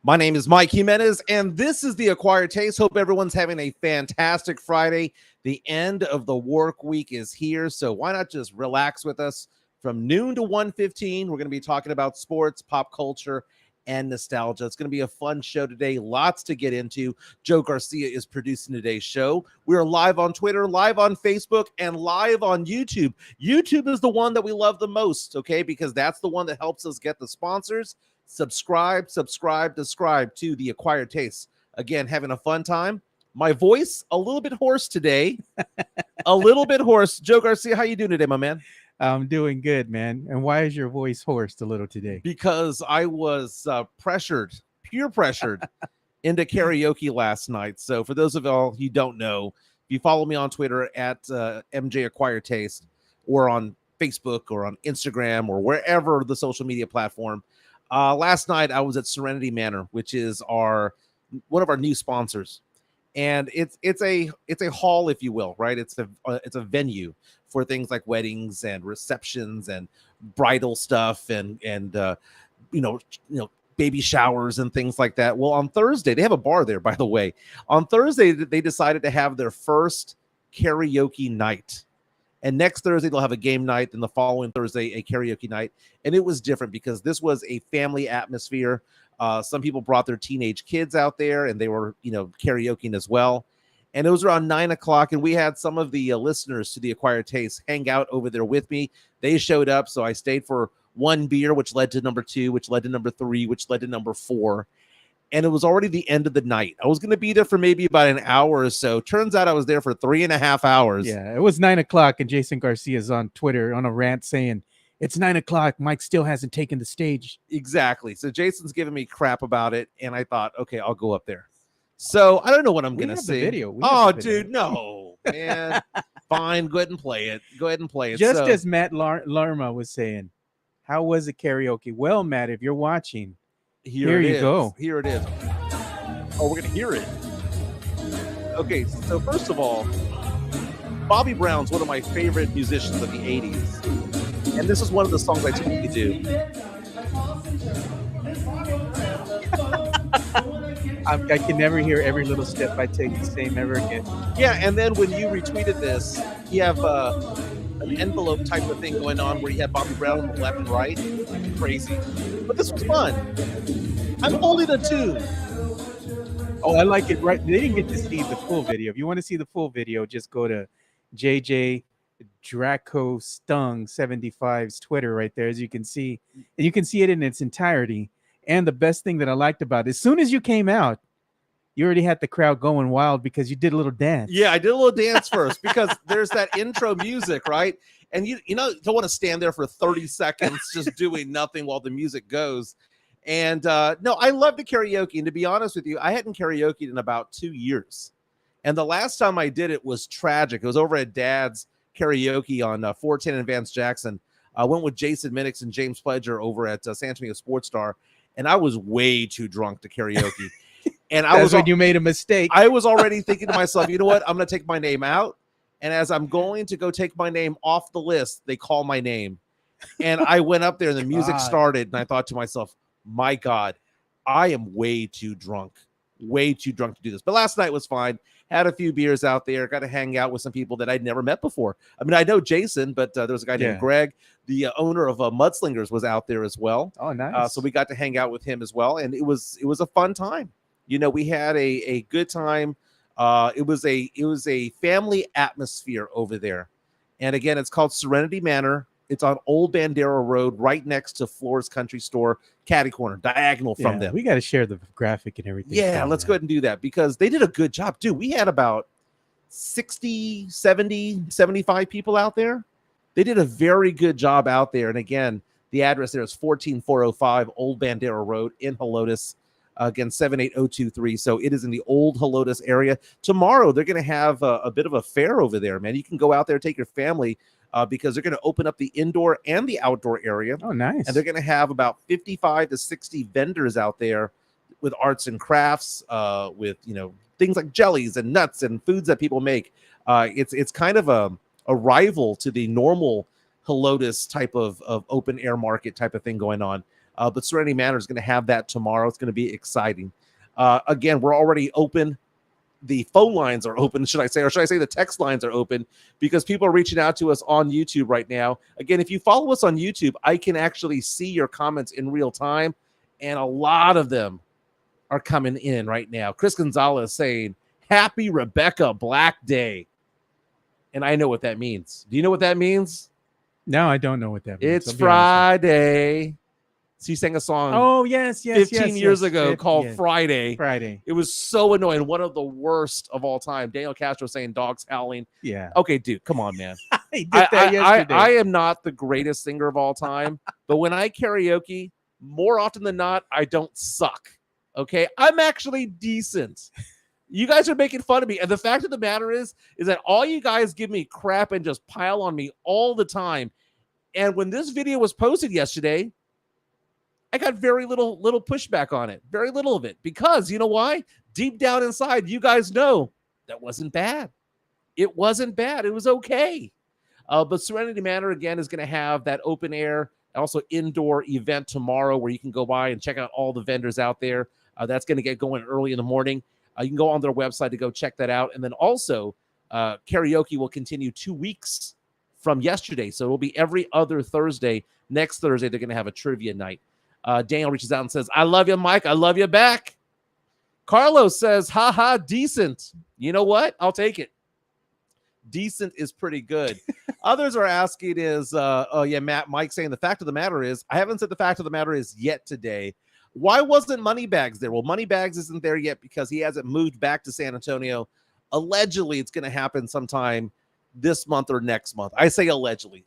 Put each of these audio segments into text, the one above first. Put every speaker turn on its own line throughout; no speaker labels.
My name is Mike Jimenez, and this is the Acquired Taste. Hope everyone's having a fantastic Friday. The end of the work week is here, so why not just relax with us from noon to 1:15. We're going to be talking about sports, pop culture, and nostalgia. It's going to be a fun show today. Lots to get into. Joe Garcia is producing today's show. We're live on Twitter, live on Facebook, and live on YouTube. YouTube is the one that we love the most, okay, because that's the one that helps us get the sponsors. Subscribe to the Acquired Taste. Again, having a fun time. My voice a little bit hoarse today. A little bit hoarse. Joe Garcia, how you doing today, my man?
I'm doing good, man. And why is your voice hoarse a little today?
Because I was peer pressured into karaoke last night. So for those of y'all who don't know, if you follow me on Twitter at MJ Acquired Taste, or on Facebook or on Instagram or wherever the social media platform, last night I was at Serenity Manor, which is one of our new sponsors, and it's a hall, if you will, right? It's a venue for things like weddings and receptions and bridal stuff and baby showers and things like that. Well, on Thursday, they have a bar there, by the way. On Thursday, they decided to have their first karaoke night. And next Thursday, they'll have a game night. And the following Thursday, a karaoke night. And it was different because this was a family atmosphere. Some people brought their teenage kids out there and they were, karaokeing as well. And it was around 9 o'clock. And we had some of the listeners to the Acquired Taste hang out over there with me. They showed up. So I stayed for one beer, which led to number 2, which led to number 3, which led to number 4. And it was already the end of the night. I was going to be there for maybe about an hour or so. Turns out I was there for 3.5 hours.
Yeah, it was 9 o'clock, and Jason Garcia's on Twitter on a rant saying, it's 9 o'clock. Mike still hasn't taken the stage.
Exactly. So Jason's giving me crap about it, and I thought, okay, I'll go up there. So I don't know what I'm going to say.
Video.
Dude, no, man. Fine, go ahead and play it.
Just as Matt Larma was saying, how was it karaoke? Well, Matt, if you're watching, Here you go.
Here it is. Oh, we're going to hear it. Okay, so first of all, Bobby Brown's one of my favorite musicians of the 80s. And this is one of the songs I typically do.
I can never hear Every Little Step I Take the Same ever again.
Yeah, and then when you retweeted this, you have an envelope type of thing going on where you have Bobby Brown on the left and right. Crazy. But this was fun. I'm holding a tune.
Oh, I like it. Right, they didn't get to see the full video. If you want to see the full video, just go to JJ Draco Stung 75's Twitter right there, as you can see, and you can see it in its entirety. And the best thing that I liked about it, as soon as you came out, you already had the crowd going wild because you did a little dance.
Yeah, I did a little dance first because there's that intro music, right? And you don't want to stand there for 30 seconds just doing nothing while the music goes. And no, I love the karaoke. And to be honest with you, I hadn't karaokeed in about 2 years. And the last time I did it was tragic. It was over at Dad's karaoke on 410 and Vance Jackson. I went with Jason Minix and James Pledger over at San Antonio Sports Star. And I was way too drunk to karaoke. And
when you made a mistake.
I was already thinking to myself, you know what? I'm going to take my name out. And as I'm going to go take my name off the list, they call my name. And I went up there and the music started. And I thought to myself, my God, I am way too drunk to do this. But last night was fine. Had a few beers out there. Got to hang out with some people that I'd never met before. I mean, I know Jason, but there was a guy named Greg. The owner of Mudslingers was out there as well.
Oh, nice.
So we got to hang out with him as well. And it was a fun time. We had a good time. It was a family atmosphere over there. And again, it's called Serenity Manor. It's on Old Bandera Road, right next to Floor's Country Store, catty corner, diagonal from them.
We got to share the graphic and everything.
Yeah, let's go ahead and do that because they did a good job. Dude, we had about 60, 70, 75 people out there. They did a very good job out there. And again, the address there is 14405 Old Bandera Road in Helotes. Again, 78023. So it is in the old Helotes area. Tomorrow, they're going to have a bit of a fair over there, man. You can go out there, take your family, because they're going to open up the indoor and the outdoor area.
Oh, nice.
And they're going to have about 55 to 60 vendors out there with arts and crafts, with, things like jellies and nuts and foods that people make. It's kind of a rival to the normal Helotes type of open air market type of thing going on. But Serenity Manor is going to have that tomorrow. It's going to be exciting. Again, we're already open. The phone lines are open, should I say, or should I say the text lines are open, because people are reaching out to us on YouTube right now. Again, if you follow us on YouTube, I can actually see your comments in real time, and a lot of them are coming in right now. Chris Gonzalez saying, "Happy Rebecca Black Day." And I know what that means. Do you know what that means?
No, I don't know what that means.
It's Friday. She sang a song.
Oh, yes,
15 years ago called Friday.
Friday.
It was so annoying. One of the worst of all time. Daniel Castro saying dogs howling.
Yeah.
Okay, dude, come on, man.
He did that yesterday.
I am not the greatest singer of all time, but when I karaoke, more often than not, I don't suck. Okay, I'm actually decent. You guys are making fun of me. And the fact of the matter is that all you guys give me crap and just pile on me all the time. And when this video was posted yesterday, I got very little pushback on it. Very little of it. Because you know why? Deep down inside, you guys know that wasn't bad. It wasn't bad. It was okay. But Serenity Manor, again, is going to have that open air, also indoor event tomorrow where you can go by and check out all the vendors out there. That's going to get going early in the morning. You can go on their website to go check that out. And then also, karaoke will continue 2 weeks from yesterday. So it will be every other Thursday. Next Thursday, they're going to have a trivia night. Daniel reaches out and says, "I love you, Mike. I love you back." Carlos says, "Ha, decent." You know what? I'll take it. Decent is pretty good. Others are asking Mike saying the fact of the matter is, I haven't said the fact of the matter is yet today. Why wasn't Moneybags there? Well, Moneybags isn't there yet because he hasn't moved back to San Antonio. Allegedly, it's going to happen sometime this month or next month. I say allegedly.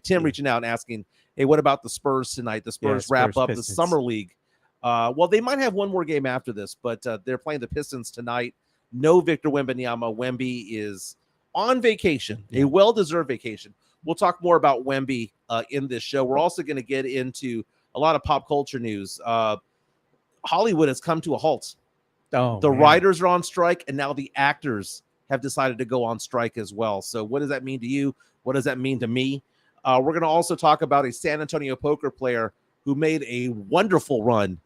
Tim reaching out and asking, "Hey, what about the Spurs tonight? The Spurs wrap up Pistons. The summer league." Well, they might have one more game after this, but they're playing the Pistons tonight. No Victor Wembanyama. Wemby is on vacation, a well-deserved vacation. We'll talk more about Wemby in this show. We're also going to get into a lot of pop culture news. Hollywood has come to a halt. The writers are on strike, and now the actors have decided to go on strike as well. So what does that mean to you? What does that mean to me? We're going to also talk about a San Antonio poker player who made a wonderful run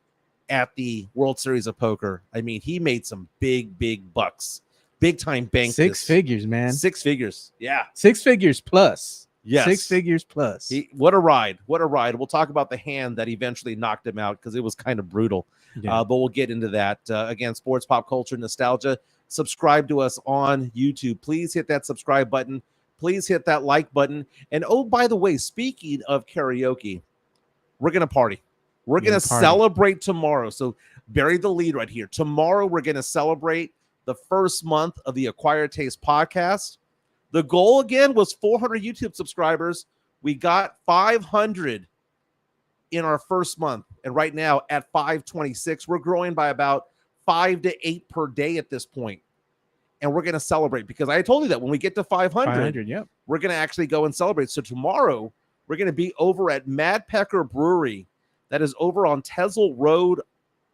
at the World Series of Poker. I mean, he made some big bucks. Big-time bank.
6 figures, man.
6 figures. Yeah.
6 figures plus.
Yes.
6 figures plus.
What a ride. What a ride. We'll talk about the hand that eventually knocked him out because it was kind of brutal. Yeah. But we'll get into that. Again, sports, pop culture, nostalgia. Subscribe to us on YouTube. Please hit that subscribe button. Please hit that like button. And oh, by the way, speaking of karaoke, we're going to party. We're going to celebrate tomorrow. So bury the lead right here. Tomorrow, we're going to celebrate the first month of the Acquired Taste podcast. The goal, again, was 400 YouTube subscribers. We got 500 in our first month. And right now, at 526, we're growing by about 5 to 8 per day at this point. And we're going to celebrate because I told you that when we get to 500 we're going to actually go and celebrate. So tomorrow, we're going to be over at Mad Pecker Brewery. That is over on Tezel Road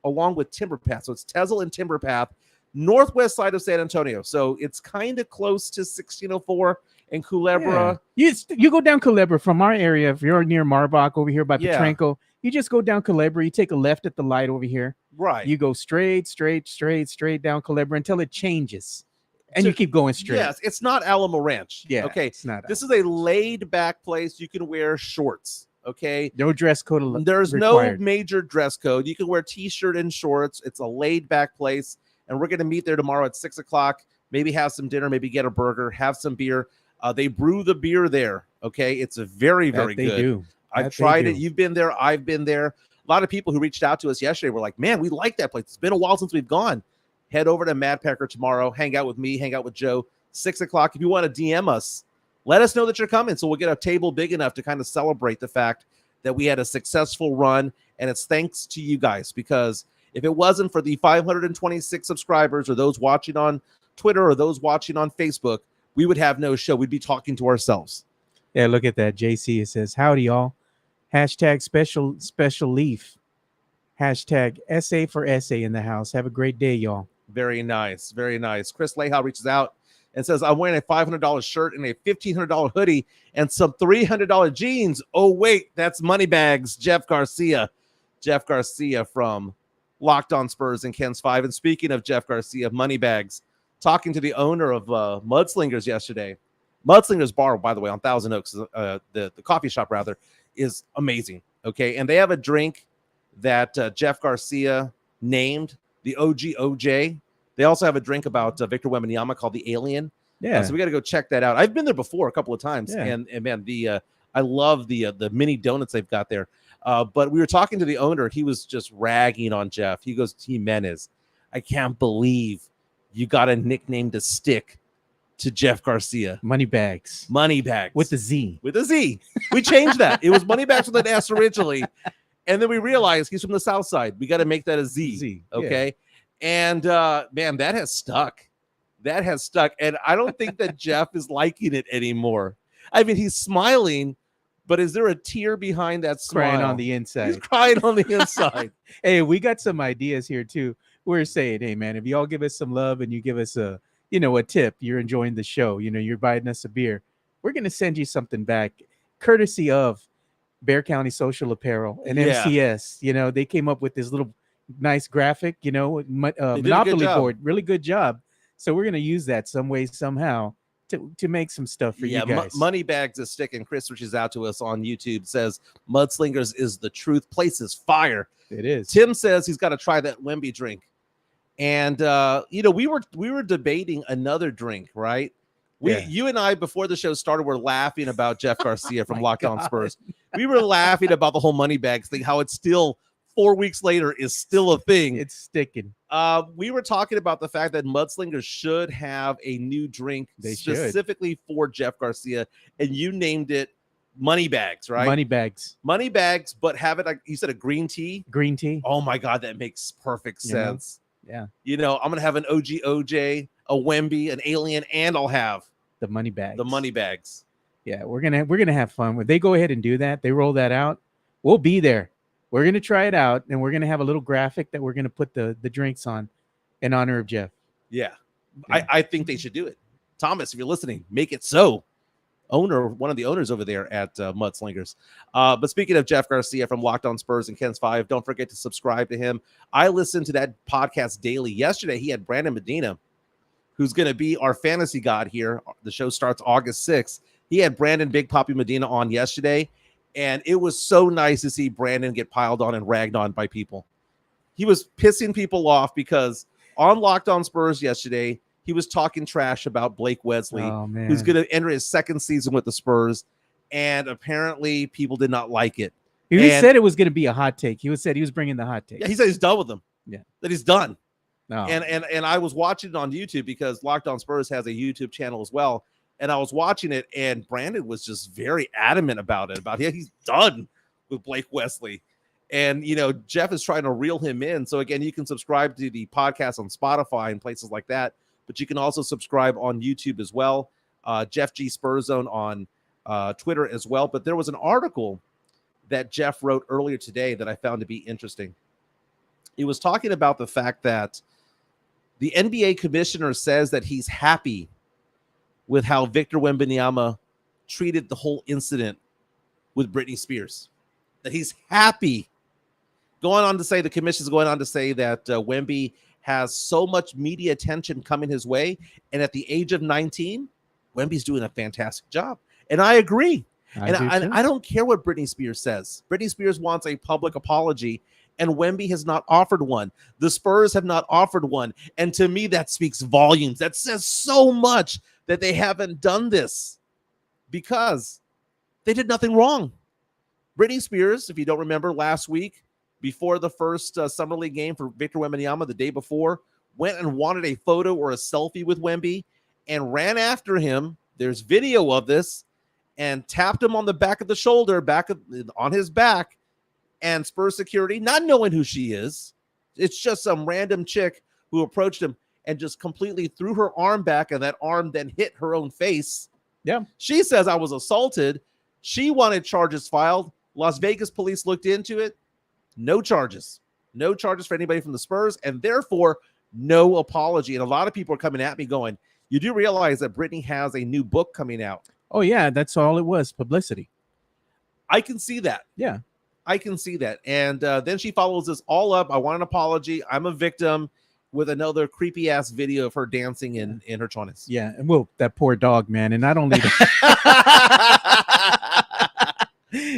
along with Timber Path. So it's Tezel and Timber Path, northwest side of San Antonio. So it's kind of close to 1604 and Culebra.
Yeah. You go down Culebra from our area. If you're near Marbach over here by Petranco, you just go down Culebra. You take a left at the light over here.
Right.
You go straight down Culebra until it changes. And you keep going straight.
Yes, it's not Alamo Ranch.
Yeah.
Okay.
It's not.
This is a laid back place. You can wear shorts. Okay.
No dress code.
There's required. No major dress code. You can wear t-shirt and shorts. It's a laid back place. And we're going to meet there tomorrow at 6:00. Maybe have some dinner, maybe get a burger, have some beer. They brew the beer there. Okay. It's a very good.
They do.
I've tried it. You've been there. I've been there. A lot of people who reached out to us yesterday were like, "Man, we like that place. It's been a while since we've gone." Head over to Mad Pecker tomorrow. Hang out with me. Hang out with Joe. 6:00. If you want to DM us, let us know that you're coming. So we'll get a table big enough to kind of celebrate the fact that we had a successful run. And it's thanks to you guys, because if it wasn't for the 526 subscribers or those watching on Twitter or those watching on Facebook, we would have no show. We'd be talking to ourselves.
Yeah, look at that. JC, it says, "Howdy, y'all. Hashtag special leaf. Hashtag SA for essay in the house. Have a great day, y'all."
Very nice. Very nice. Chris Lehal reaches out and says, "I'm wearing a $500 shirt and a $1,500 hoodie and some $300 jeans." Oh, wait, that's Moneybags, Jeff Garcia. Jeff Garcia from Locked On Spurs and Ken's Five. And speaking of Jeff Garcia, Moneybags, talking to the owner of Mudslingers yesterday. Mudslingers Bar, by the way, on Thousand Oaks, the coffee shop, rather, is amazing. Okay, and they have a drink that Jeff Garcia named the OG OJ. They also have a drink about Victor Wembanyama called the Alien.
Yeah.
So we got to go check that out. I've been there before a couple of times,
Yeah.
and man, I love the mini donuts they've got there. But we were talking to the owner. He was just ragging on Jeff. He goes, Jimenez, I can't believe you got a nickname to stick to Jeff Garcia.
Moneybags.
Moneybags.
With a Z.
With a Z. We changed that. It was Moneybags with an S originally. And then we realized he's from the South Side. We got to make that a Z. Okay. Yeah. And man, that has stuck. That has stuck. And I don't think that Jeff is liking it anymore. I mean, he's smiling, but is there a tear behind that smile?
Crying on the inside.
He's crying on the inside.
Hey, we got some ideas here too. We're saying, hey man, if you all give us some love and you give us a tip, you're enjoying the show, you're buying us a beer, we're going to send you something back courtesy of Bear County Social Apparel and MCS. They came up with this little nice graphic, Monopoly board. Really good job. So we're going to use that some way, somehow to make some stuff for you guys.
Moneybags is sticking. Chris reaches out to us on YouTube, says Mudslingers is the truth. Place is fire.
It is.
Tim says he's got to try that Wemby drink. And we were debating another drink, right? You and I, before the show started, were laughing about Jeff Garcia from Locked On Spurs. We were laughing about the whole Moneybags thing, how it's still 4 weeks later is still a thing.
It's sticking.
We were talking about the fact that Mudslingers should have a new drink specifically for Jeff Garcia, and you named it Moneybags, right? Moneybags, but have it like you said, a green tea.
Green tea.
Oh my God, that makes perfect sense.
Yeah.
I'm gonna have an OG OJ, a Wemby, an Alien, and I'll have
the Moneybags. Yeah, we're gonna have fun. When they go ahead and do that, they roll that out, we'll be there. We're gonna try it out, and we're gonna have a little graphic that we're gonna put the drinks on in honor of Jeff.
Yeah. I think they should do it. Thomas, if you're listening, make it so. One of the owners over there at Mudslingers. But speaking of Jeff Garcia from Locked On Spurs and Ken's Five, don't forget to subscribe to him. I listened to that podcast daily. Yesterday, he had Brandon Medina, who's going to be our fantasy god here. The show starts August 6th. He had Brandon Big Papi Medina on yesterday, and it was so nice to see Brandon get piled on and ragged on by people. He was pissing people off because on Locked On Spurs yesterday, he was talking trash about Blake Wesley, who's going to enter his second season with the Spurs, and apparently people did not like it.
He said it was going to be a hot take. He was bringing the hot take.
Yeah, he said he's done with them.
Yeah,
that he's done.
No.
And I was watching it on YouTube because Locked On Spurs has a YouTube channel as well, and I was watching it, and Brandon was just very adamant about it. He's done with Blake Wesley. And, Jeff is trying to reel him in. So, again, you can subscribe to the podcast on Spotify and places like that. But you can also subscribe on YouTube as well. Jeff G. Spurs Zone on Twitter as well. But there was an article that Jeff wrote earlier today that I found to be interesting. It was talking about the fact that the NBA commissioner says that he's happy with how Victor Wembanyama treated the whole incident with Britney Spears. That he's happy. The commission's going on to say that Wemby has so much media attention coming his way. And at the age of 19, Wemby's doing a fantastic job. And I agree. I don't care what Britney Spears says. Britney Spears wants a public apology, and Wemby has not offered one. The Spurs have not offered one. And to me, that speaks volumes. That says so much that they haven't done this because they did nothing wrong. Britney Spears, if you don't remember last week, before the first Summer League game for Victor Wembanyama the day before, went and wanted a photo or a selfie with Wemby and ran after him. There's video of this, and tapped him on the back of the shoulder, on his back, and Spurs security, not knowing who she is. It's just some random chick who approached him and just completely threw her arm back, and that arm then hit her own face.
Yeah.
She says, I was assaulted. She wanted charges filed. Las Vegas police looked into it. No charges. No charges for anybody from the Spurs, and therefore no apology. And a lot of people are coming at me going, you do realize that Britney has a new book coming out.
Oh, yeah, that's all it was, publicity.
I can see that.
Yeah.
I can see that. And then she follows this all up. I want an apology. I'm a victim, with another creepy ass video of her dancing in her 20s.
Yeah, and well, that poor dog, man. And not only that,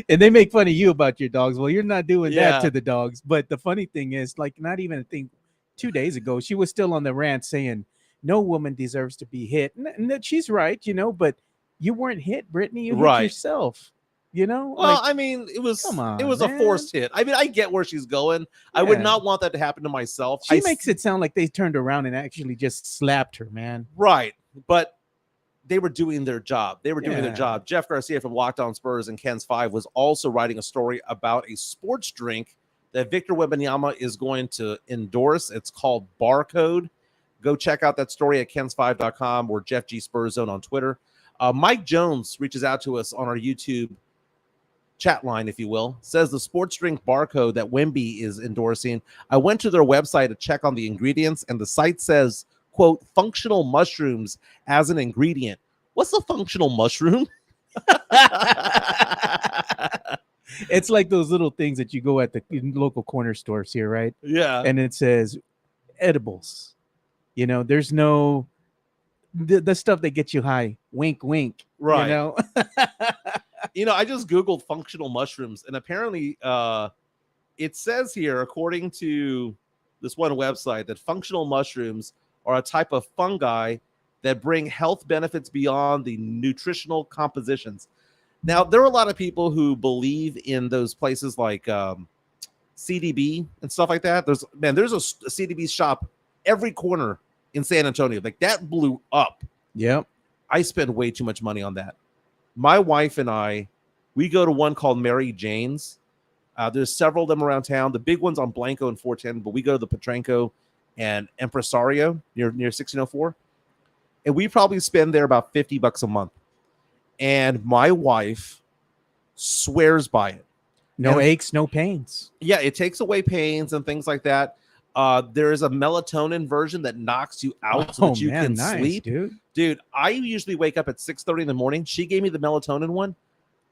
and they make fun of you about your dogs. Well, you're not doing that to the dogs. But the funny thing is, like, not even, I think 2 days ago, she was still on the rant saying no woman deserves to be hit. And that she's right, but you weren't hit, Brittany. You hit yourself.
Well,
like,
I mean, it was
man.
a forced hit. I mean, I get where she's going. I would not want that to happen to myself.
She makes it sound like they turned around and actually just slapped her, man.
Right. But they were doing their job. Jeff Garcia from Locked On Spurs and Ken's Five was also writing a story about a sports drink that Victor Wembanyama is going to endorse. It's called Barcode. Go check out that story at kens5.com or Jeff G Spurs Zone on Twitter. Mike Jones reaches out to us on our YouTube chat line, if you will, says the sports drink Barcode that Wemby is endorsing. I went to their website to check on the ingredients, and the site says, quote, functional mushrooms as an ingredient. What's a functional mushroom?
It's like those little things that you go at the local corner stores here, right?
Yeah.
And it says edibles. There's no the stuff that gets you high. Wink, wink.
Right. I just Googled functional mushrooms, and apparently it says here, according to this one website, that functional mushrooms are a type of fungi that bring health benefits beyond the nutritional compositions. Now, there are a lot of people who believe in those places like CDB and stuff like that. There's a CDB shop every corner in San Antonio. Like, that blew up.
Yep.
I spend way too much money on that. My wife and I, we go to one called Mary Jane's. There's several of them around town. The big one's on Blanco and 410, but we go to the Petranco and Empresario near 1604. And we probably spend there about $50 a month. And my wife swears by it.
No aches, no pains.
Yeah, it takes away pains and things like that. There is a melatonin version that knocks you out so that you can sleep. Dude, I usually wake up at 6:30 in the morning. She gave me the melatonin one.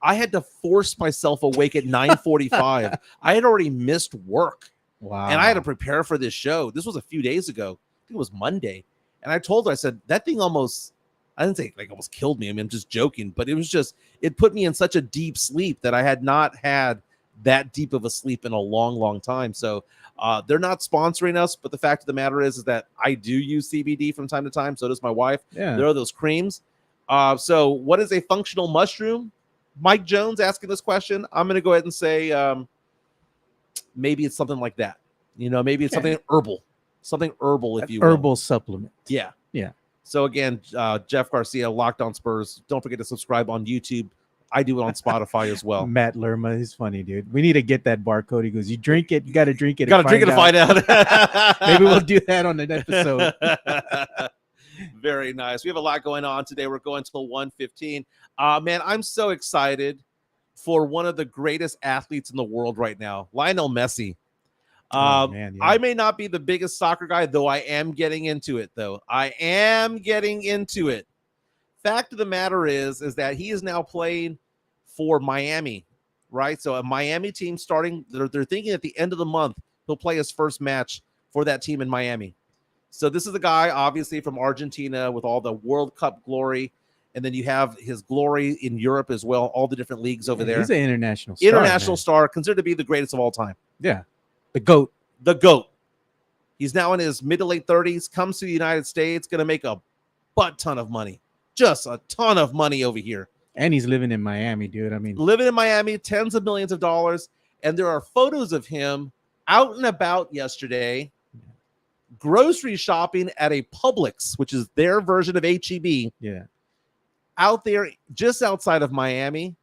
I had to force myself awake at 9:45. I had already missed work.
Wow.
And I had to prepare for this show. This was a few days ago. I think it was Monday. And I told her, I said, that thing almost, I didn't say like almost killed me. I mean, I'm just joking, but it put me in such a deep sleep that I had not had that deep of a sleep in a long, long time. So they're not sponsoring us, but the fact of the matter is that I do use CBD from time to time. So does my wife.
Yeah.
There are those creams. So what is a functional mushroom? Mike Jones asking this question. I'm going to go ahead and say maybe it's something like that. Maybe it's something herbal, if you will.
Herbal supplement.
Yeah.
Yeah.
So again, Jeff Garcia, Locked On Spurs. Don't forget to subscribe on YouTube. I do it on Spotify as well.
Matt Lerma is funny, dude. We need to get that barcode. He goes, you drink it, you got to drink it.
Got to drink it to find out.
Maybe we'll do that on an episode.
Very nice. We have a lot going on today. We're going till 1:15. Man, I'm so excited for one of the greatest athletes in the world right now, Lionel Messi.
Man, yeah.
I may not be the biggest soccer guy, though I am getting into it, Fact of the matter is that he is now playing for Miami, right? So a Miami team starting, they're thinking at the end of the month, he'll play his first match for that team in Miami. So this is a guy, obviously, from Argentina with all the World Cup glory. And then you have his glory in Europe as well, all the different leagues over there.
He's an international
star, considered to be the greatest of all time.
Yeah. The GOAT.
He's now in his mid to late 30s, comes to the United States, going to make a butt ton of money. Just a ton of money over here.
And he's living in Miami, dude. I mean,
living in Miami, tens of millions of dollars. And there are photos of him out and about yesterday, grocery shopping at a Publix, which is their version of H-E-B.
Yeah.
Out there just outside of Miami.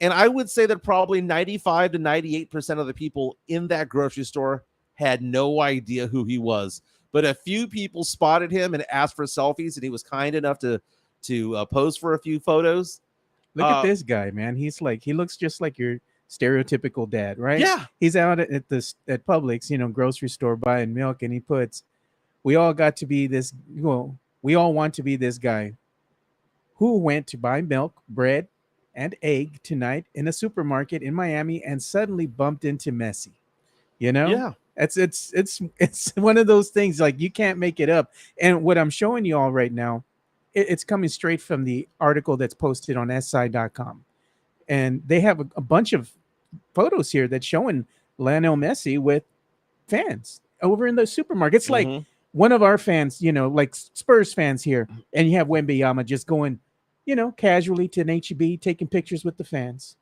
And I would say that probably 95 to 98% of the people in that grocery store had no idea who he was. But a few people spotted him and asked for selfies, and he was kind enough to pose for a few photos.
Look at this guy, man. He looks just like your stereotypical dad, right?
Yeah.
He's out at Publix, grocery store buying milk, and he puts, we all want to be this guy who went to buy milk, bread, and egg tonight in a supermarket in Miami and suddenly bumped into Messi. You know,
Yeah.
it's one of those things like you can't make it up. And what I'm showing you all right now, it's coming straight from the article that's posted on si.com. And they have a bunch of photos here that's showing Lionel Messi with fans over in the supermarket. It's like
Mhm.
one of our fans, like Spurs fans here, and you have Wembyama just going, casually to an HEB, taking pictures with the fans.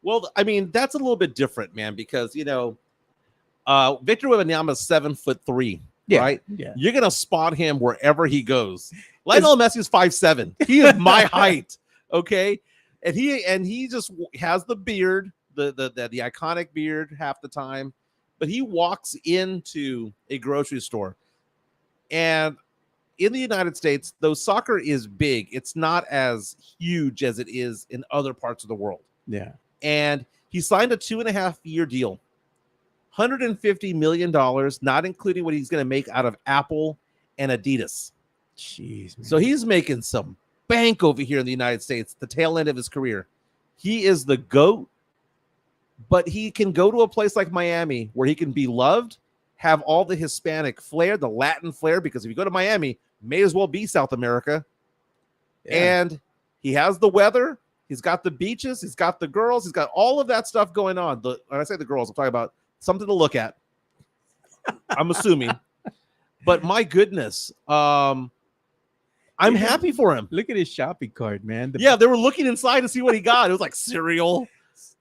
Well, I mean, that's a little bit different, man, because Victor Wembanyama is 7'3",
Yeah,
right?
yeah.
You're gonna spot him wherever he goes.
Is-
Lionel Messi is 5'7". He is my height, okay? And he just has the beard, the iconic beard half the time, but he walks into a grocery store, and in the United States, though soccer is big, it's not as huge as it is in other parts of the world.
Yeah.
And he signed a 2.5-year deal. $150 million, not including what he's going to make out of Apple and Adidas.
Jeez, man.
So he's making some bank over here in the United States, the tail end of his career. He is the GOAT, but he can go to a place like Miami where he can be loved, have all the Hispanic flair, the Latin flair, because if you go to Miami, may as well be South America.
Yeah.
And he has the weather. He's got the beaches. He's got the girls. He's got all of that stuff going on. When I say the girls, I'm talking about something to look at. I'm assuming. But my goodness, I'm happy for him.
Look at his shopping cart, man.
Yeah, they were looking inside to see what he got. It was like cereal.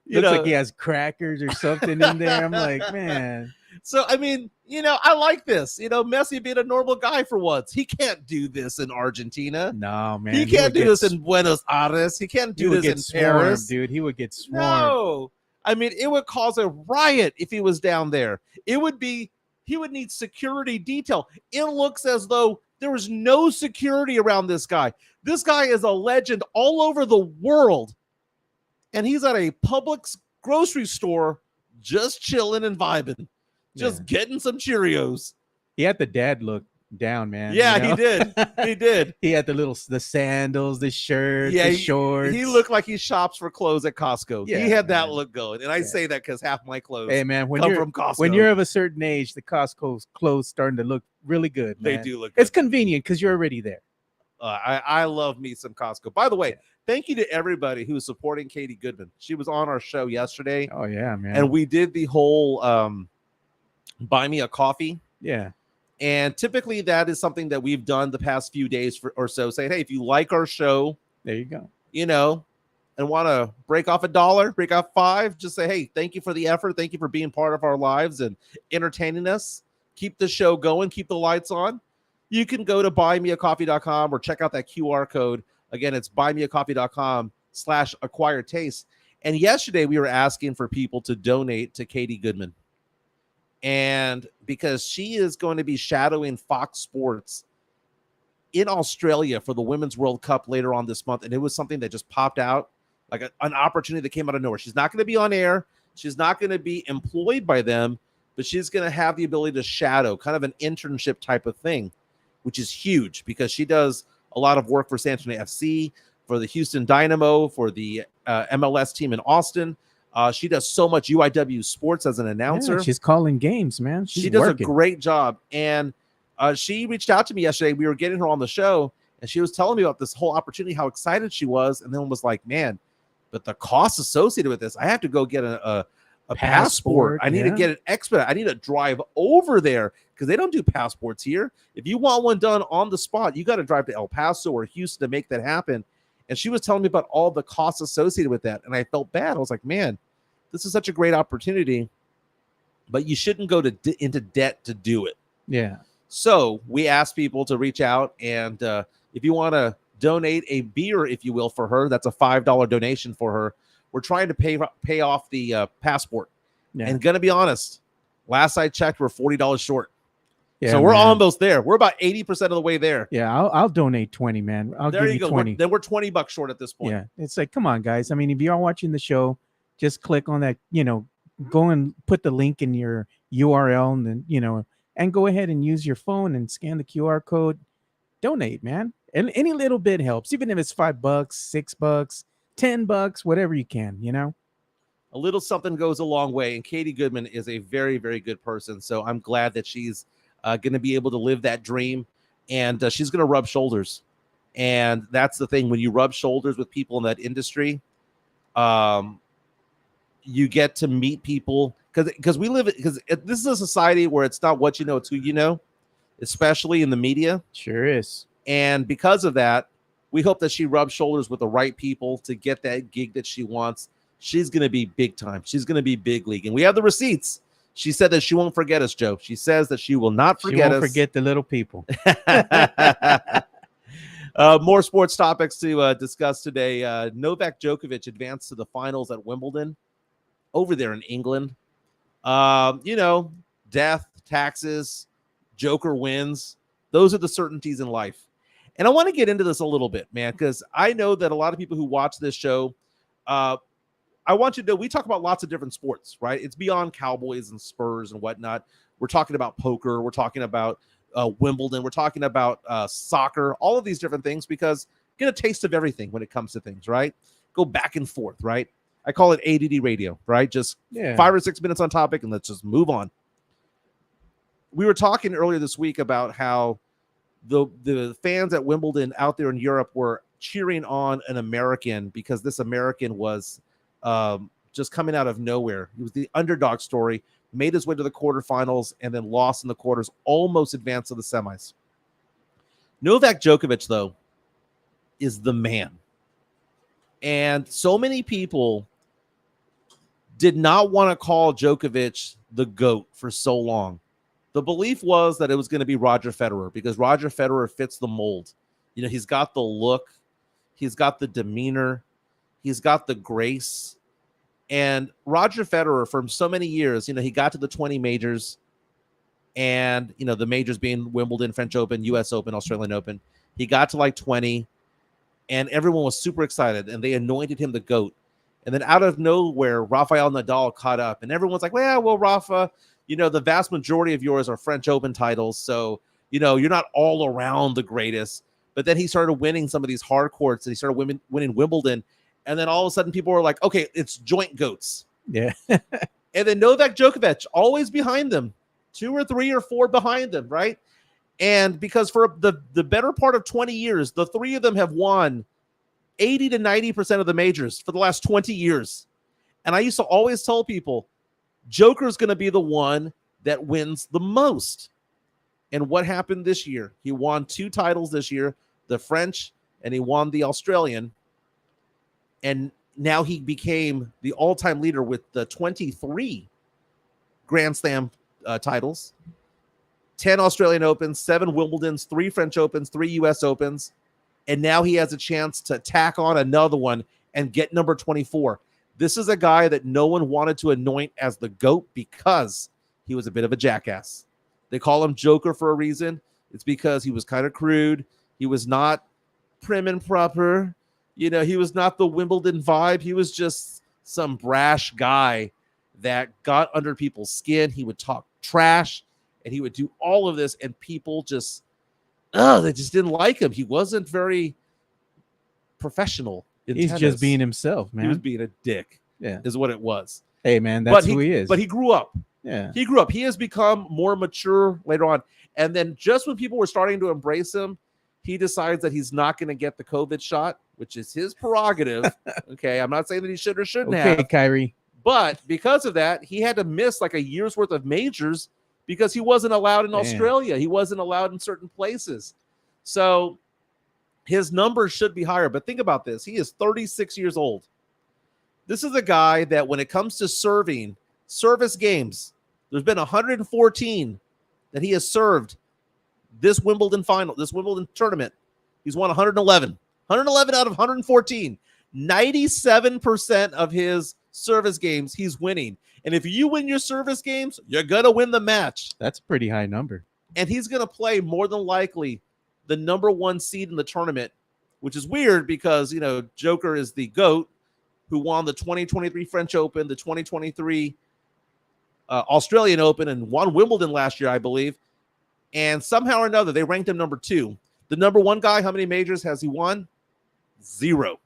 Looks like he has crackers or something in there. I'm like, man.
So, I mean, I like this. Messi being a normal guy for once. He can't do this in Argentina.
No, man.
He can't do this in Buenos Aires. He can't do this in Paris.
Dude. He would get swarmed.
No. I mean, it would cause a riot if he was down there. He would need security detail. It looks as though there was no security around this guy. This guy is a legend all over the world. And he's at a Publix grocery store just chilling and vibing. Just getting some Cheerios.
He had the dad look down, man.
Yeah, he did. He did.
He had the sandals, the shirt, the shorts.
He looked like he shops for clothes at Costco.
Yeah,
he had that look going. And I say that because half my clothes
come
from Costco.
When you're of a certain age, the Costco's clothes starting to look really good, man.
They do look good.
It's convenient because you're already there.
I love me some Costco. By the way, thank you to everybody who's supporting Katie Goodman. She was on our show yesterday.
Oh, yeah, man.
And we did the whole buy me a coffee.
Yeah.
And typically that is something that we've done the past few days or so. Saying, hey, if you like our show,
there you go.
And want to break off $1, break off $5, just say, hey, thank you for the effort. Thank you for being part of our lives and entertaining us. Keep the show going. Keep the lights on. You can go to buymeacoffee.com or check out that QR code. Again, it's buymeacoffee.com/acquired-taste. And yesterday we were asking for people to donate to Katie Goodman. And because she is going to be shadowing Fox Sports in Australia for the Women's World Cup later on this month. And it was something that just popped out like an opportunity that came out of nowhere. She's not going to be on air. She's not going to be employed by them, but she's going to have the ability to shadow, kind of an internship type of thing, which is huge because she does a lot of work for San Antonio FC, for the Houston Dynamo, for the MLS team in Austin. She does so much UIW sports as an announcer.
Yeah, she's calling games, man.
She does a great job. And she reached out to me yesterday. We were getting her on the show, and she was telling me about this whole opportunity, how excited she was, and then was like, man, but the cost associated with this, I have to go get a passport. I need to get an expedite. I need to drive over there because they don't do passports here. If you want one done on the spot, you got to drive to El Paso or Houston to make that happen. And she was telling me about all the costs associated with that. And I felt bad. I was like, man, this is such a great opportunity, but you shouldn't go into debt to do it.
Yeah.
So we asked people to reach out. And if you want to donate a beer, if you will, for her, that's a $5 donation for her. We're trying to pay off the passport. Yeah. And going to be honest, last I checked, we're $40 short. Yeah, so we're almost there. We're about 80% of the way there.
Yeah, I'll donate 20, man. I'll give you 20.
Then we're $20 short at this point.
Yeah, it's like, come on, guys. I mean, if you are watching the show, just click on that, go and put the link in your URL and then, and go ahead and use your phone and scan the QR code. Donate, man. And any little bit helps, even if it's $5, $6, $10, whatever you can, you know.
A little something goes a long way. And Katie Goodman is a very, very good person. So I'm glad that she's going to be able to live that dream. And she's going to rub shoulders. And that's the thing. When you rub shoulders with people in that industry, you get to meet people. Because this is a society where it's not what you know, it's who you know, especially in the media.
Sure is.
And because of that, we hope that she rubs shoulders with the right people to get that gig that she wants. She's going to be big time. She's going to be big league. And we have the receipts. She said that she won't forget us, Joe. She says that she will not forget us.
Forget the little people.
More sports topics to discuss today. Novak Djokovic advanced to the finals at Wimbledon over there in England. Death, taxes, Joker wins. Those are the certainties in life. And I want to get into this a little bit, man, because I know that a lot of people who watch this show, I want you to know we talk about lots of different sports, right? It's beyond Cowboys and Spurs and whatnot. We're talking about poker. We're talking about Wimbledon. We're talking about soccer, all of these different things, because get a taste of everything when it comes to things, right? Go back and forth, right? I call it ADD radio, right? Just 5 or 6 minutes on topic and let's just move on. We were talking earlier this week about how the fans at Wimbledon out there in Europe were cheering on an American because this American was just coming out of nowhere. He was the underdog story, made his way to the quarterfinals, and then lost in the quarters, almost advanced to the semis. Novak Djokovic, though, is the man. And so many people did not want to call Djokovic the GOAT for so long. The belief was that it was going to be Roger Federer because Roger Federer fits the mold. You know, he's got the look, he's got the demeanor, he's got the grace. And Roger Federer, for so many years, you know, he got to the 20 majors and, you know, the majors being Wimbledon, French Open, US Open, Australian Open. He got to like 20 and everyone was super excited and they anointed him the GOAT. And then out of nowhere, Rafael Nadal caught up and everyone's like, well, Rafa, you know, the vast majority of yours are French Open titles. So, you know, you're not all around the greatest. But then he started winning some of these hard courts and he started winning Wimbledon. And then all of a sudden people were like, okay, it's joint GOATs.
Yeah.
And then Novak Djokovic, always behind them, 2 or 3 or 4 behind them, right? And because for the better part of 20 years, the 3 of them have won 80 to 90% of the majors for the last 20 years. And I used to always tell people, Joker's going to be the one that wins the most. And what happened this year? He won 2 titles this year, the French, and he won the Australian. And now he became the all-time leader with the 23 Grand Slam titles, 10 Australian Opens, 7 Wimbledons, 3 French Opens, 3 US Opens. And now he has a chance to tack on another one and get number 24. This is a guy that no one wanted to anoint as the GOAT because he was a bit of a jackass. They call him Joker for a reason. It's because he was kind of crude. He was not prim and proper. You know, he was not the Wimbledon vibe. He was just some brash guy that got under people's skin. He would talk trash and he would do all of this. And people just, they just didn't like him. He wasn't very professional.
He's just being himself, man.
He was being a dick.
Yeah,
is what it was.
Hey, man, that's who he is.
But he grew up.
Yeah,
he grew up. He has become more mature later on. And then just when people were starting to embrace him, he decides that he's not going to get the COVID shot, which is his prerogative. Okay, I'm not saying that he should or shouldn't have.
Okay, Kyrie.
But because of that, he had to miss like a year's worth of majors because he wasn't allowed in Australia. He wasn't allowed in certain places. So his numbers should be higher. But think about this. He is 36 years old. This is a guy that when it comes to service games, there's been 114 that he has served this Wimbledon final, this Wimbledon tournament. He's won 111. 111 out of 114. 97% of his service games he's winning. And if you win your service games, you're going to win the match.
That's a pretty high number.
And he's going to play more than likely the number 1 seed in the tournament, which is weird because, you know, Joker is the GOAT who won the 2023 French Open, the 2023 Australian Open, and won Wimbledon last year, I believe. And somehow or another, they ranked him number 2. The number 1 guy, how many majors has he won? 0.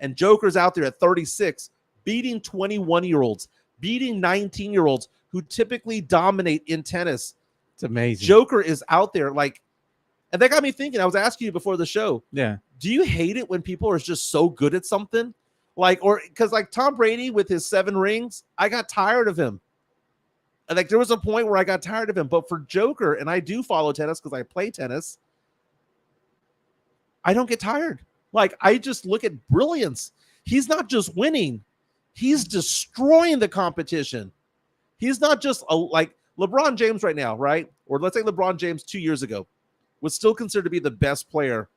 And Joker's out there at 36, beating 21-year-olds, beating 19-year-olds who typically dominate in tennis.
It's amazing.
Joker is out there like, and that got me thinking. I was asking you before the show.
Yeah.
Do you hate it when people are just so good at something? Like, or because like Tom Brady with his 7 rings, I got tired of him. And like there was a point where I got tired of him. But for Joker, and I do follow tennis because I play tennis, I don't get tired. Like I just look at brilliance. He's not just winning, he's destroying the competition. He's not just like LeBron James right now, right? Or let's say LeBron James 2 years ago was still considered to be the best player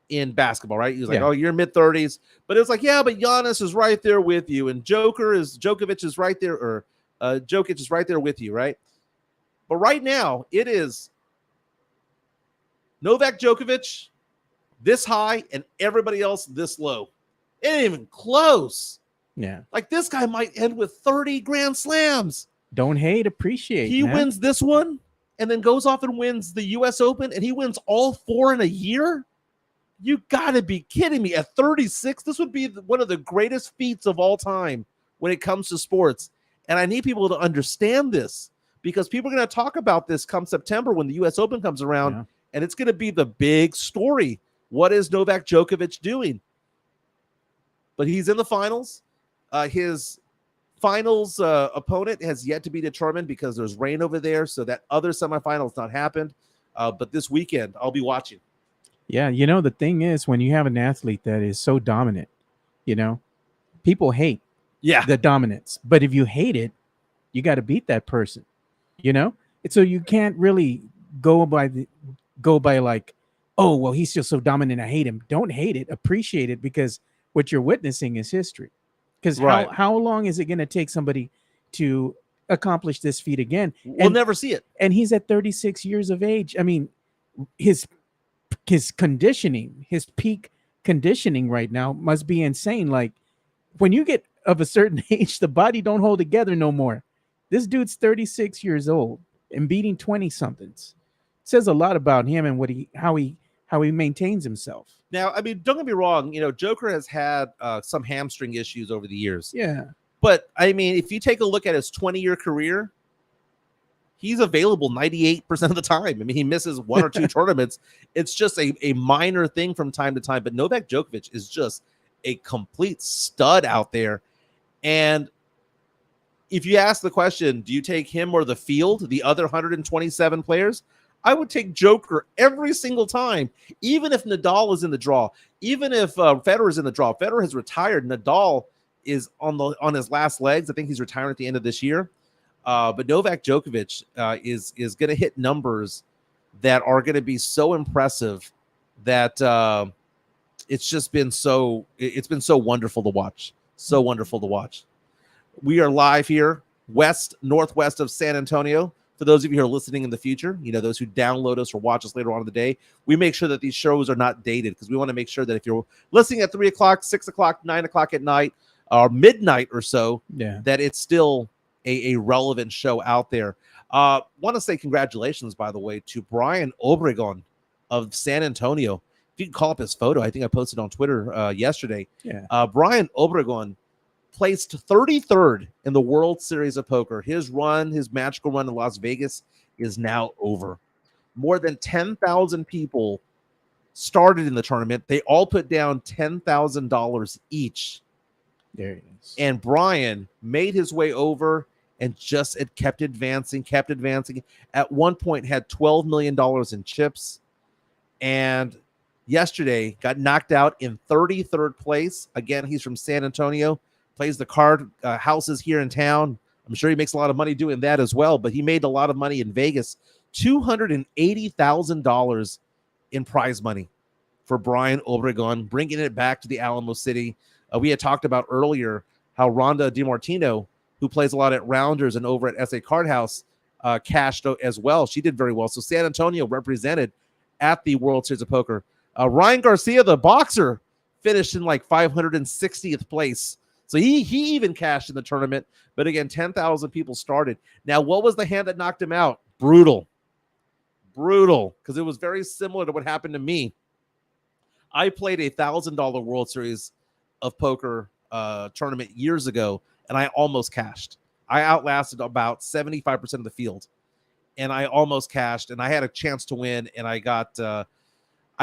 in basketball, right? He was like, oh, you're mid-30s. But it was like, yeah, but Giannis is right there with you. And Djokovic is right there, or Jokic is right there with you, right? But right now, it is Novak Djokovic this high and everybody else this low. It ain't even close.
Yeah.
Like this guy might end with 30 Grand Slams.
Don't hate, appreciate.
He wins this one and then goes off and wins the U.S. Open, and he wins all 4 in a year? You got to be kidding me. At 36, this would be one of the greatest feats of all time when it comes to sports. And I need people to understand this because people are going to talk about this come September when the U.S. Open comes around, and it's going to be the big story. What is Novak Djokovic doing? But he's in the finals. His finals opponent has yet to be determined because there's rain over there, so that other semifinal has not happened. But this weekend, I'll be watching.
Yeah, the thing is, when you have an athlete that is so dominant, people hate the dominance. But if you hate it, you got to beat that person, And so you can't really go by like, oh, well, he's just so dominant, I hate him. Don't hate it, appreciate it, because what you're witnessing is history. Because how long is it going to take somebody to accomplish this feat again?
We'll never see it.
And he's at 36 years of age. I mean, his conditioning, his peak conditioning right now must be insane. Like when you get of a certain age, the body don't hold together no more. This dude's 36 years old and beating 20 somethings. Says a lot about him and how he maintains himself.
Now, I mean, don't get me wrong. Joker has had some hamstring issues over the years.
Yeah.
But, I mean, if you take a look at his 20-year career, he's available 98% of the time. I mean, he misses 1 or 2 tournaments. It's just a minor thing from time to time. But Novak Djokovic is just a complete stud out there. And if you ask the question, do you take him or the field, the other 127 players? I would take Joker every single time, even if Nadal is in the draw, even if Federer is in the draw. Federer has retired. Nadal is on his last legs. I think he's retiring at the end of this year. But Novak Djokovic is going to hit numbers that are going to be so impressive that it's been so wonderful to watch. So wonderful to watch. We are live here, northwest of San Antonio. For those of you who are listening in the future, those who download us or watch us later on in the day, we make sure that these shows are not dated because we want to make sure that if you're listening at 3 o'clock, 6 o'clock, 9 o'clock at night, or midnight or so, that it's still a relevant show out there. Want to say congratulations, by the way, to Brian Obregon of San Antonio. If you can call up his photo, I think I posted on Twitter yesterday. Brian Obregon placed 33rd in the World Series of Poker. His magical run in Las Vegas is now over. More than 10,000 people started in the tournament. They all put down $10,000 each.
There it is.
And Brian made his way over and it kept advancing. At one point had $12 million in chips. And yesterday got knocked out in 33rd place. Again, he's from San Antonio. Plays the card houses here in town. I'm sure he makes a lot of money doing that as well, but he made a lot of money in Vegas. $280,000 in prize money for Brian Obregon, bringing it back to the Alamo City. We had talked about earlier how Rhonda DiMartino, who plays a lot at Rounders and over at SA Card House, cashed as well. She did very well. So San Antonio represented at the World Series of Poker. Ryan Garcia, the boxer, finished in like 560th place. So he even cashed in the tournament. But again, 10,000 people started. Now, what was the hand that knocked him out? Brutal. Because it was very similar to what happened to me. I played a $1,000 World Series of poker tournament years ago, and I almost cashed. I outlasted about 75% of the field, and I almost cashed, and I had a chance to win, and I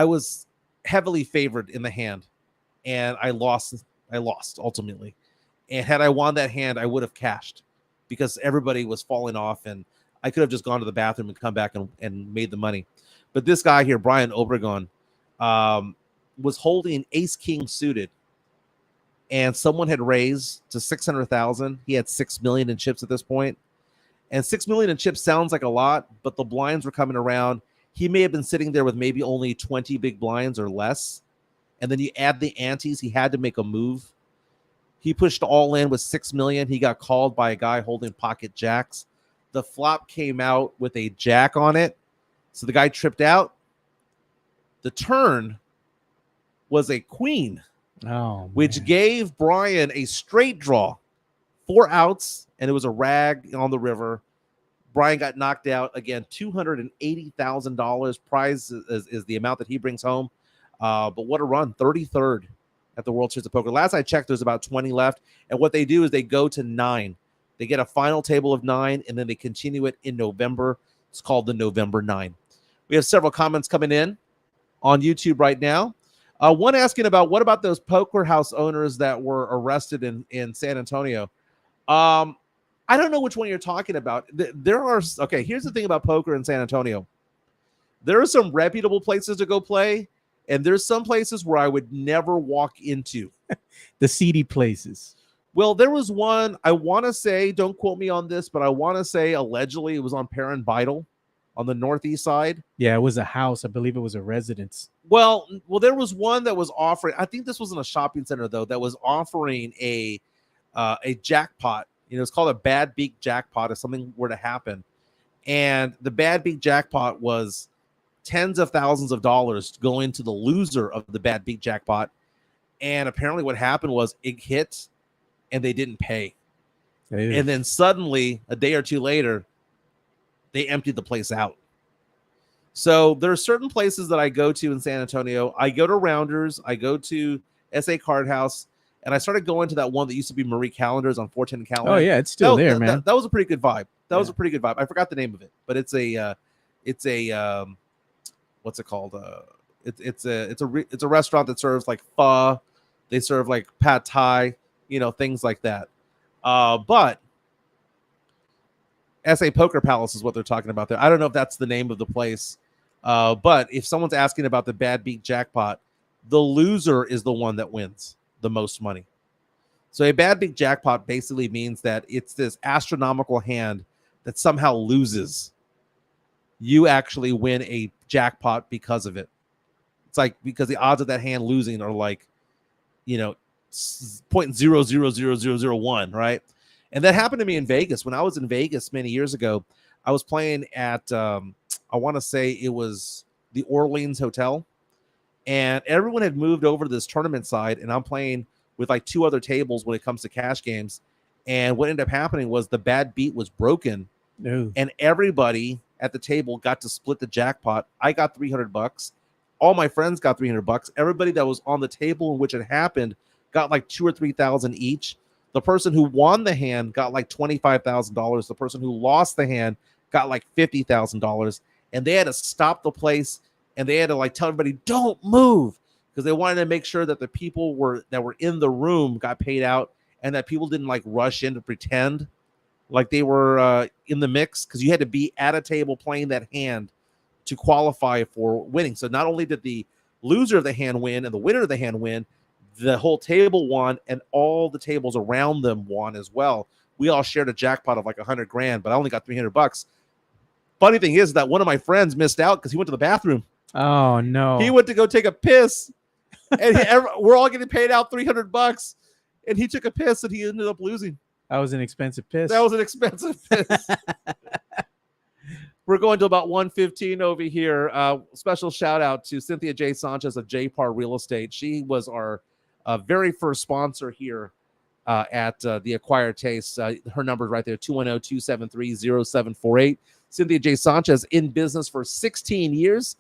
was heavily favored in the hand, and I lost ultimately. And had I won that hand, I would have cashed because everybody was falling off, and I could have just gone to the bathroom and come back and made the money. But this guy here, Brian Obregon, was holding ace king suited, and someone had raised to 600,000. He had 6 million in chips at this point, and 6 million in chips sounds like a lot, but the blinds were coming around. He may have been sitting there with maybe only 20 big blinds or less, and then you add the antes. He had to make a move. He pushed all in with 6 million. He got called by a guy holding pocket jacks. The flop came out with a jack on it, so the guy tripped out. The turn was a queen, which gave Brian a straight draw, 4 outs, and it was a rag on the river. Brian got knocked out again. $280,000 prize is the amount that he brings home. But what a run! 33rd at the World Series of Poker. Last I checked, there's about 20 left, and what they do is they go to 9. They get a final table of 9, and then they continue it in November. It's called the November 9. We have several comments coming in on YouTube right now. One asking about what about those poker house owners that were arrested in San Antonio? I don't know which one you're talking about. Here's the thing about poker in San Antonio. There are some reputable places to go play, and there's some places where I would never walk into.
The seedy places.
Well, there was one, I want to say, don't quote me on this, but I want to say allegedly it was on Perrin Vital on the northeast side.
Yeah, it was a house. I believe it was a residence.
Well, there was one that was offering, I think this was in a shopping center, though, that was offering a jackpot. It's called a bad beak jackpot if something were to happen. And the bad beak jackpot was tens of thousands of dollars going to the loser of the bad beak jackpot. And apparently what happened was it hit and they didn't pay.
Hey.
And then suddenly, a day or two later, they emptied the place out. So there are certain places that I go to in San Antonio. I go to Rounders. I go to SA Card House. And I started going to that one that used to be Marie Callender's on 410 Calendar.
Oh, yeah, it's still there, man.
That was a pretty good vibe. That was a pretty good vibe. I forgot the name of it, but it's a what's it called? It's a restaurant that serves like pho. They serve like pad thai, things like that. But SA Poker Palace is what they're talking about there. I don't know if that's the name of the place. But if someone's asking about the bad beak jackpot, the loser is the one that wins the most money. So a bad beak jackpot basically means that it's this astronomical hand that somehow loses. You actually win a jackpot because of it. It's like because the odds of that hand losing are like, 0.000001, right? And that happened to me in Vegas. When I was in Vegas many years ago, I was playing at I want to say it was the Orleans Hotel. And everyone had moved over to this tournament side, and I'm playing with like 2 other tables when it comes to cash games. And what ended up happening was the bad beat was broken, and everybody at the table got to split the jackpot. I got $300. All my friends got $300. Everybody that was on the table in which it happened got like $2,000 or $3,000 each. The person who won the hand got like $25,000. The person who lost the hand got like $50,000, and they had to stop the place. And they had to like tell everybody, don't move, because they wanted to make sure that the people that were in the room got paid out, and that people didn't like rush in to pretend like they were in the mix, because you had to be at a table playing that hand to qualify for winning. So not only did the loser of the hand win and the winner of the hand win, the whole table won, and all the tables around them won as well. We all shared a jackpot of like $100,000, but I only got $300. Funny thing is that one of my friends missed out because he went to the bathroom.
Oh no!
He went to go take a piss, and we're all getting paid out $300, and he took a piss, and he ended up losing.
That was an expensive piss.
That was an expensive piss. We're going to about 1:15 over here. Special shout out to Cynthia J. Sanchez of J-Par Real Estate. She was our very first sponsor here at the Acquired Taste. Her number is right there, 210-273-0748. Cynthia J. Sanchez in business for 16 years.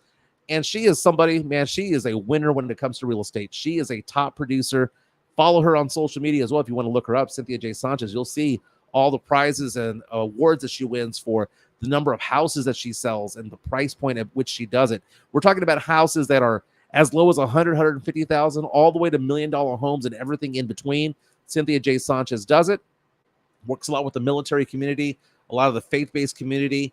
And she is somebody, man, she is a winner when it comes to real estate. She is a top producer Follow her on social media as well if you want to look her up, Cynthia J. Sanchez. You'll see all the prizes and awards that she wins for the number of houses that she sells and the price point at which she does it. We're talking about houses that are as low as 150,000 all the way to $1 million homes and everything in between. Cynthia J. Sanchez does it. Works a lot with the military community, a lot of the faith-based community.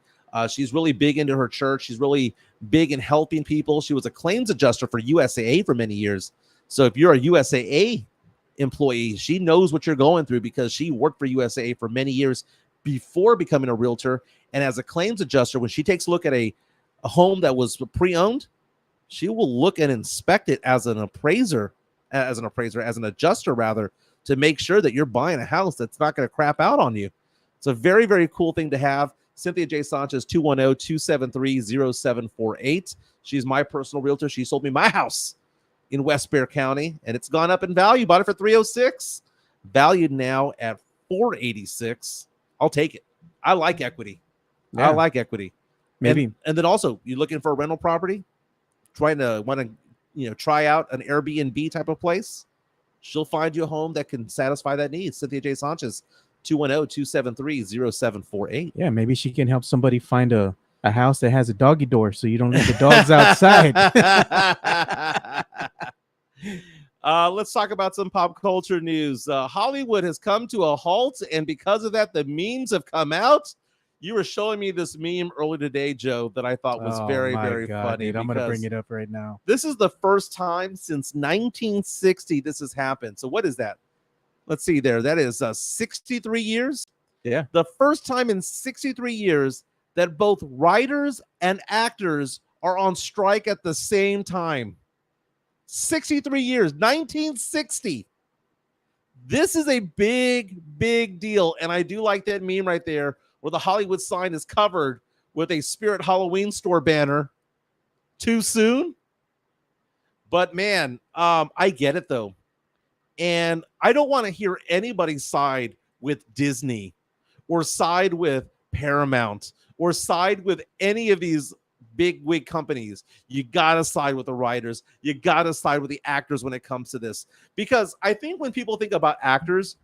She's really big into her church. She's really big in helping people. She was a claims adjuster for USAA for many years. So if you're a USAA employee, she knows what you're going through because she worked for USAA for many years before becoming a realtor. And as a claims adjuster, when she takes a look at a home that was pre-owned, she will look and inspect it as an adjuster rather, to make sure that you're buying a house that's not going to crap out on you. It's a very, very cool thing to have. Cynthia J. Sanchez, 210-273-0748. She's my personal realtor. She sold me my house in West Bear County, and it's gone up in value. Bought it for $306, valued now at $486. I'll take it. I like equity.
Yeah.
I like equity.
Maybe.
And then also, you're looking for a rental property, want to try out an Airbnb type of place. She'll find you a home that can satisfy that need. Cynthia J. Sanchez, 210-273-0748.
Yeah, maybe she can help somebody find a house that has a doggy door so you don't leave the dogs outside.
Let's talk about some pop culture news. Hollywood has come to a halt, and because of that, the memes have come out. You were showing me this meme earlier today, Joe, that I thought was very, very funny.
Dude, I'm going to bring it up right now.
This is the first time since 1960 this has happened. So what is that? Let's see there. That is 63 years.
Yeah.
The first time in 63 years that both writers and actors are on strike at the same time. 63 years, 1960. This is a big, big deal. And I do like that meme right there where the Hollywood sign is covered with a Spirit Halloween store banner. Too soon? But man, I get it though. And I don't want to hear anybody side with Disney or side with Paramount or side with any of these big wig companies. You got to side with the writers. You got to side with the actors when it comes to this. Because I think when people think about actors,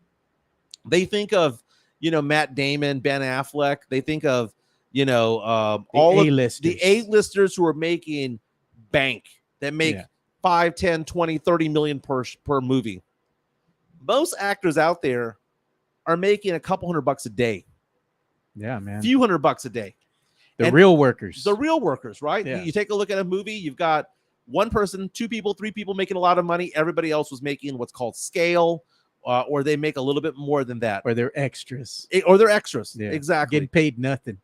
they think of, Matt Damon, Ben Affleck. They think of, all of the A-listers who are making bank, that make 5, 10, 20, 30 million per movie. Most actors out there are making a couple $100 a day.
Yeah, man.
Few $100 a day.
The real workers,
right?
Yeah.
You take a look at a movie, you've got one person, 2 people, 3 people making a lot of money. Everybody else was making what's called scale, or they make a little bit more than that.
Or they're extras.
Yeah. Exactly.
Getting paid nothing.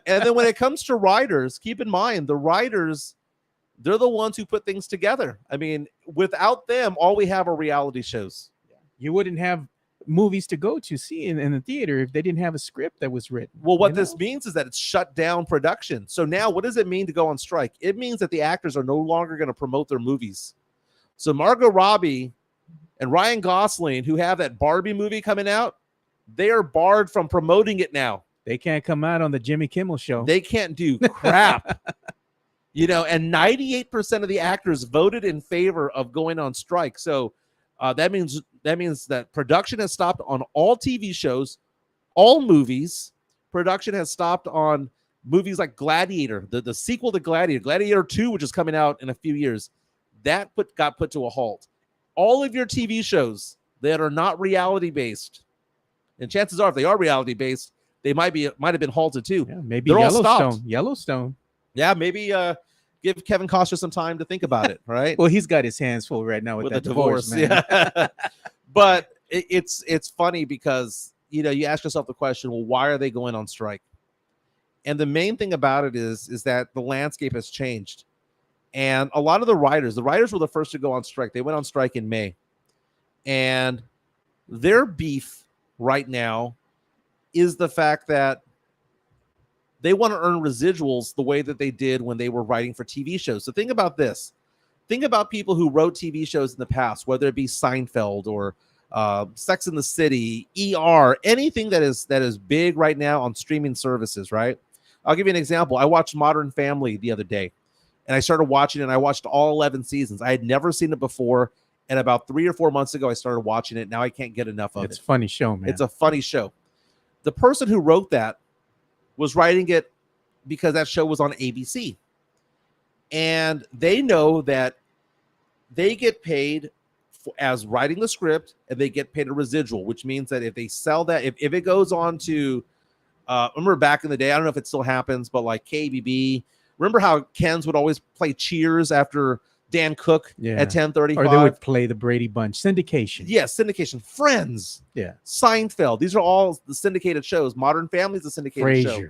And then when it comes to writers, keep in mind, the writers, they're the ones who put things together. I mean, without them, all we have are reality shows.
You wouldn't have movies to go to see in the theater if they didn't have a script that was written.
Well, what this means is that it's shut down production. So now what does it mean to go on strike? It means that the actors are no longer going to promote their movies. So Margot Robbie and Ryan Gosling, who have that Barbie movie coming out, they are barred from promoting it now.
They can't come out on the Jimmy Kimmel show.
They can't do crap. And 98% of the actors voted in favor of going on strike. So that means that production has stopped on all TV shows, all movies. Production has stopped on movies like Gladiator, the sequel to Gladiator 2, which is coming out in a few years. That got put to a halt. All of your TV shows that are not reality based, and chances are if they are reality based, they might have been halted too.
Yeah, maybe
they're
Yellowstone.
Yeah, maybe give Kevin Costner some time to think about it, right?
Well, he's got his hands full right now with that divorce, man.
Yeah. But it's funny because you ask yourself the question, well, why are they going on strike? And the main thing about it is that the landscape has changed. And a lot of the writers were the first to go on strike. They went on strike in May. And their beef right now is the fact that they want to earn residuals the way that they did when they were writing for TV shows. So think about this. Think about people who wrote TV shows in the past, whether it be Seinfeld or Sex and the City, ER, anything that is big right now on streaming services, right? I'll give you an example. I watched Modern Family the other day, and I started watching it, and I watched all 11 seasons. I had never seen it before, And about 3 or 4 months ago, I started watching it. Now I can't get enough of it.
It's a funny show, man.
It's a funny show. The person who wrote that was writing it because that show was on ABC. And they know that they get paid as writing the script, and they get paid a residual, which means that if they sell that, if it goes on to, remember back in the day, I don't know if it still happens, but like KBB, remember how Ken's would always play Cheers after Dan Cook at 10:35?
Or they would play the Brady Bunch. Syndication.
Yes, syndication. Friends.
Yeah.
Seinfeld. These are all the syndicated shows. Modern Family is a syndicated show.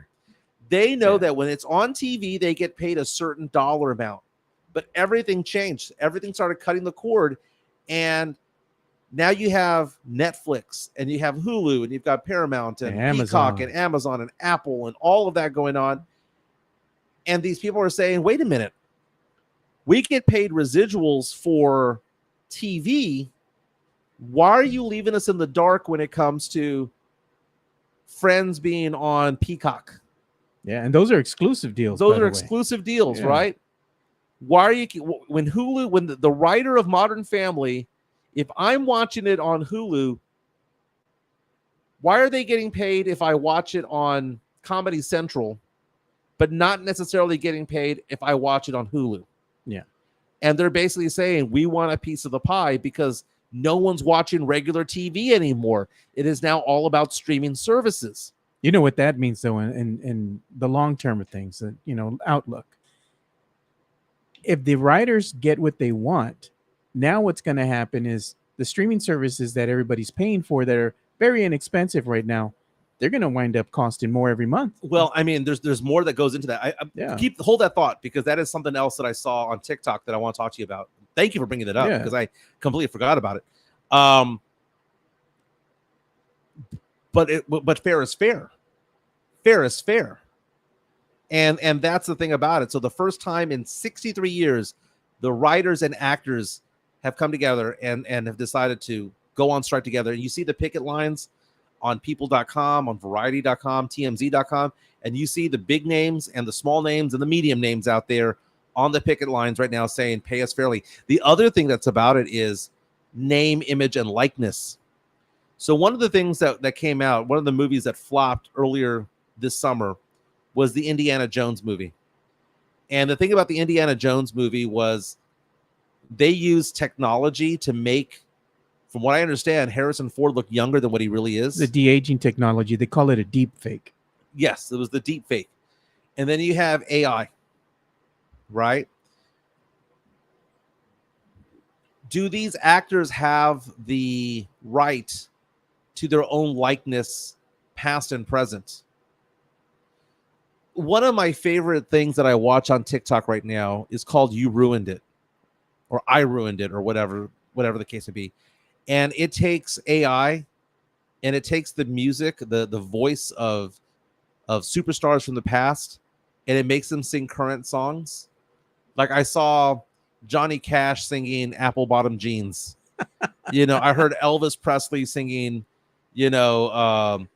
They know that when it's on TV, they get paid a certain dollar amount. But everything changed. Everything started cutting the cord. And now you have Netflix, and you have Hulu, and you've got Paramount, and Peacock, and Amazon, and Apple, and all of that going on. And these people are saying, wait a minute. We get paid residuals for TV. Why are you leaving us in the dark when it comes to Friends being on Peacock?
Yeah, and those are exclusive deals.
Those are exclusive deals, right? Why are you, when Hulu, when the writer of Modern Family, if I'm watching it on Hulu, why are they getting paid if I watch it on Comedy Central, but not necessarily getting paid if I watch it on Hulu?
Yeah.
And they're basically saying, we want a piece of the pie because no one's watching regular TV anymore. It is now all about streaming services.
You know what that means, though, in the long term of things, outlook. If the writers get what they want, now what's going to happen is the streaming services that everybody's paying for that are very inexpensive right now, they're going to wind up costing more every month.
Well, I mean, there's more that goes into that. Hold that thought, because that is something else that I saw on TikTok that I want to talk to you about. Thank you for bringing it up, because I completely forgot about it. But fair is fair. Fair is fair. And that's the thing about it. So the first time in 63 years, the writers and actors have come together and have decided to go on strike together. And you see the picket lines on people.com, on variety.com, tmz.com, and you see the big names and the small names and the medium names out there on the picket lines right now saying, pay us fairly. The other thing that's about it is name, image, and likeness. So one of the things that came out, one of the movies that flopped earlier this summer was the Indiana Jones movie. And the thing about the Indiana Jones movie was they used technology to make, from what I understand, Harrison Ford look younger than what he really is.
The de-aging technology, they call it a deep fake.
Yes, it was the deep fake. And then you have AI, right? Do these actors have the right to their own likeness, past and present? One of my favorite things that I watch on TikTok right now is called You Ruined It, or I Ruined It, or whatever the case may be. And it takes AI and it takes the music, the voice of superstars from the past, and it makes them sing current songs. Like I saw Johnny Cash singing Apple Bottom Jeans. I heard Elvis Presley singing, the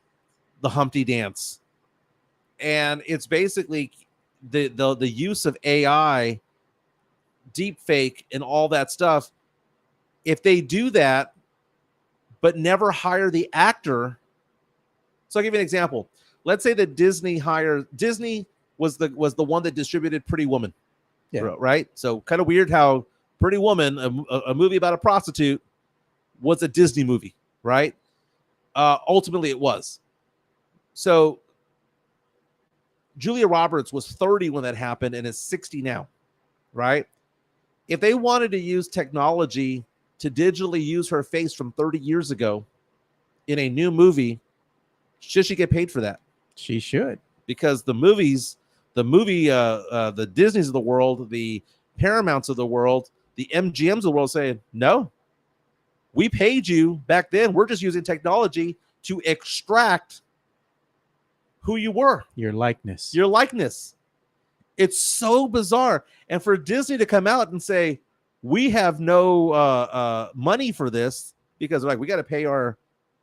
Humpty Dance. And it's basically the use of AI, deep fake, and all that stuff. If they do that, but never hire the actor. So I'll give you an example. Let's say that Disney was the one that distributed Pretty Woman. Yeah. Right. So kind of weird how Pretty Woman, a movie about a prostitute, was a Disney movie, right? Ultimately it was. So Julia Roberts was 30 when that happened and is 60 now, right? If they wanted to use technology to digitally use her face from 30 years ago in a new movie, should she get paid for that?
She should.
Because the Disneys of the world, the Paramounts of the world, the MGMs of the world saying, no, we paid you back then. We're just using technology to extract who you were.
Your likeness.
It's so bizarre. And for Disney to come out and say, we have no money for this because we got to pay our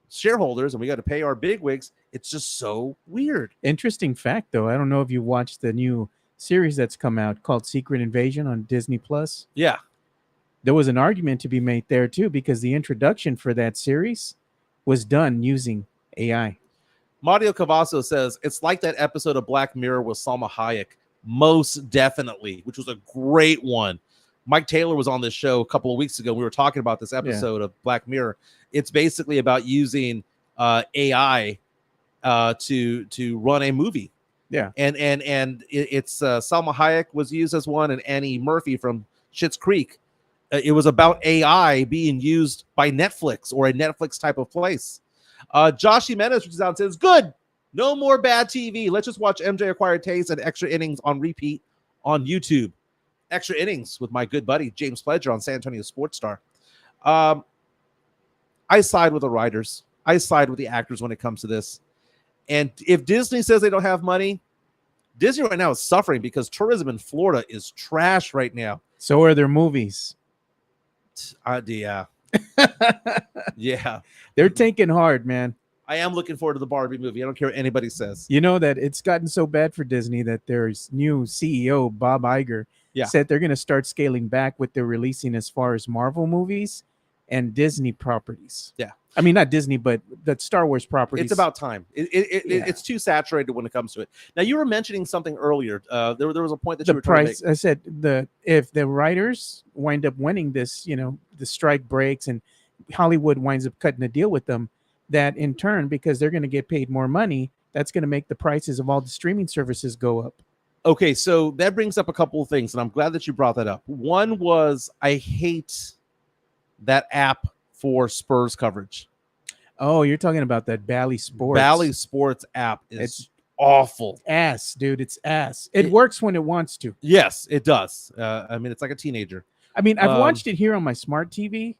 shareholders and we got to pay our bigwigs. It's just so weird.
Interesting fact, though. I don't know if you watched the new series that's come out called Secret Invasion on Disney Plus.
Yeah.
there was an argument to be made there too, because the introduction for that series was done using AI.
Mario Cavasso says it's like that episode of Black Mirror with Salma Hayek. Most definitely, which was a great one. Mike Taylor was on this show a couple of weeks ago. We were talking about this episode of Black Mirror. It's basically about using AI to run a movie.
Yeah,
and it's Salma Hayek was used as one, and Annie Murphy from Schitt's Creek. It was about AI being used by Netflix or a Netflix type of place. Josh Jimenez reaches out and says, "Good, no more bad TV. Let's just watch MJ Acquired Taste and Extra Innings on repeat on YouTube. Extra Innings with my good buddy James Pledger on San Antonio Sports Star." I side with the writers. I side with the actors when it comes to this. And if Disney says they don't have money, Disney right now is suffering because tourism in Florida is trash right now.
So are their movies.
Yeah. Yeah.
They're tanking hard, man.
I am looking forward to the Barbie movie. I don't care what anybody says.
You know that it's gotten so bad for Disney that their new CEO, Bob Iger, said they're going to start scaling back what they're releasing as far as Marvel movies and Disney properties.
Yeah.
I mean, not Disney, but the Star Wars properties.
It's about time. It's too saturated when it comes to it. Now, you were mentioning something earlier. There was a point that you were trying to make.
I said if the writers wind up winning this, the strike breaks and Hollywood winds up cutting a deal with them, that in turn, because they're going to get paid more money, that's going to make the prices of all the streaming services go up.
Okay, so that brings up a couple of things, and I'm glad that you brought that up. One was I hate that app for Spurs coverage.
Oh, you're talking about that Bally Sports.
Bally Sports app is awful.
Ass, dude. It's ass. It works when it wants to.
Yes, it does. I mean, it's like a teenager.
I mean, I've watched it here on my smart TV,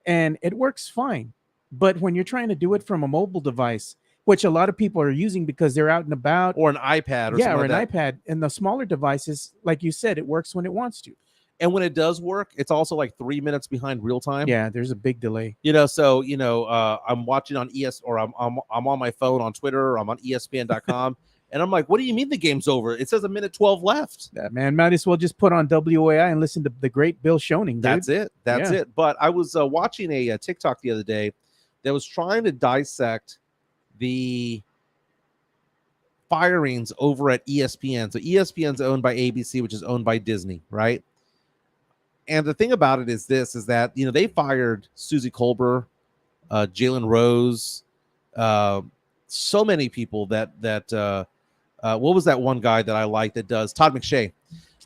and it works fine. But when you're trying to do it from a mobile device, which a lot of people are using because they're out and about,
or an iPad, or
an iPad, and the smaller devices, like you said, it works when it wants to.
And when it does work, it's also like 3 minutes behind real time.
Yeah, there's a big delay.
So I'm watching on I'm on my phone on Twitter, or I'm on ESPN.com, and I'm like, what do you mean the game's over? It says 1:12 left.
Yeah, man, might as well just put on WAI and listen to the great Bill Schoening. Dude.
That's it. That's it. But I was watching a TikTok the other day that was trying to dissect the firings over at ESPN. So ESPN's owned by ABC, which is owned by Disney, right? And the thing about it is that, they fired Susie Colbert, Jalen Rose, so many people that what was that one guy that I like that does Todd McShay?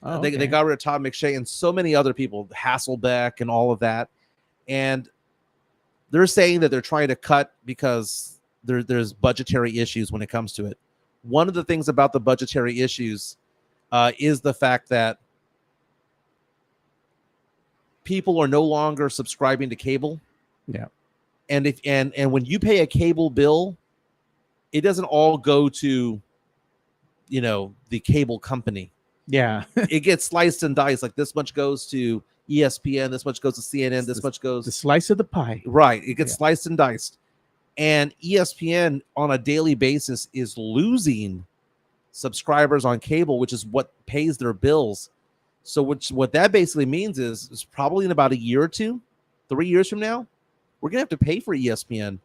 Oh, okay.
They got rid of Todd McShay and so many other people, Hasselbeck and all of that. And they're saying that they're trying to cut because there's budgetary issues when it comes to it. One of the things about the budgetary issues is the fact that people are no longer subscribing to cable.
Yeah.
And when you pay a cable bill, it doesn't all go to, the cable company.
Yeah.
It gets sliced and diced. Like this much goes to ESPN, this much goes to CNN, this much goes...
The slice of the pie.
Right. It gets sliced and diced. And ESPN on a daily basis is losing subscribers on cable, which is what pays their bills. So what that basically means is probably in about a year or 2, 3 years from now, we're going to have to pay for ESPN.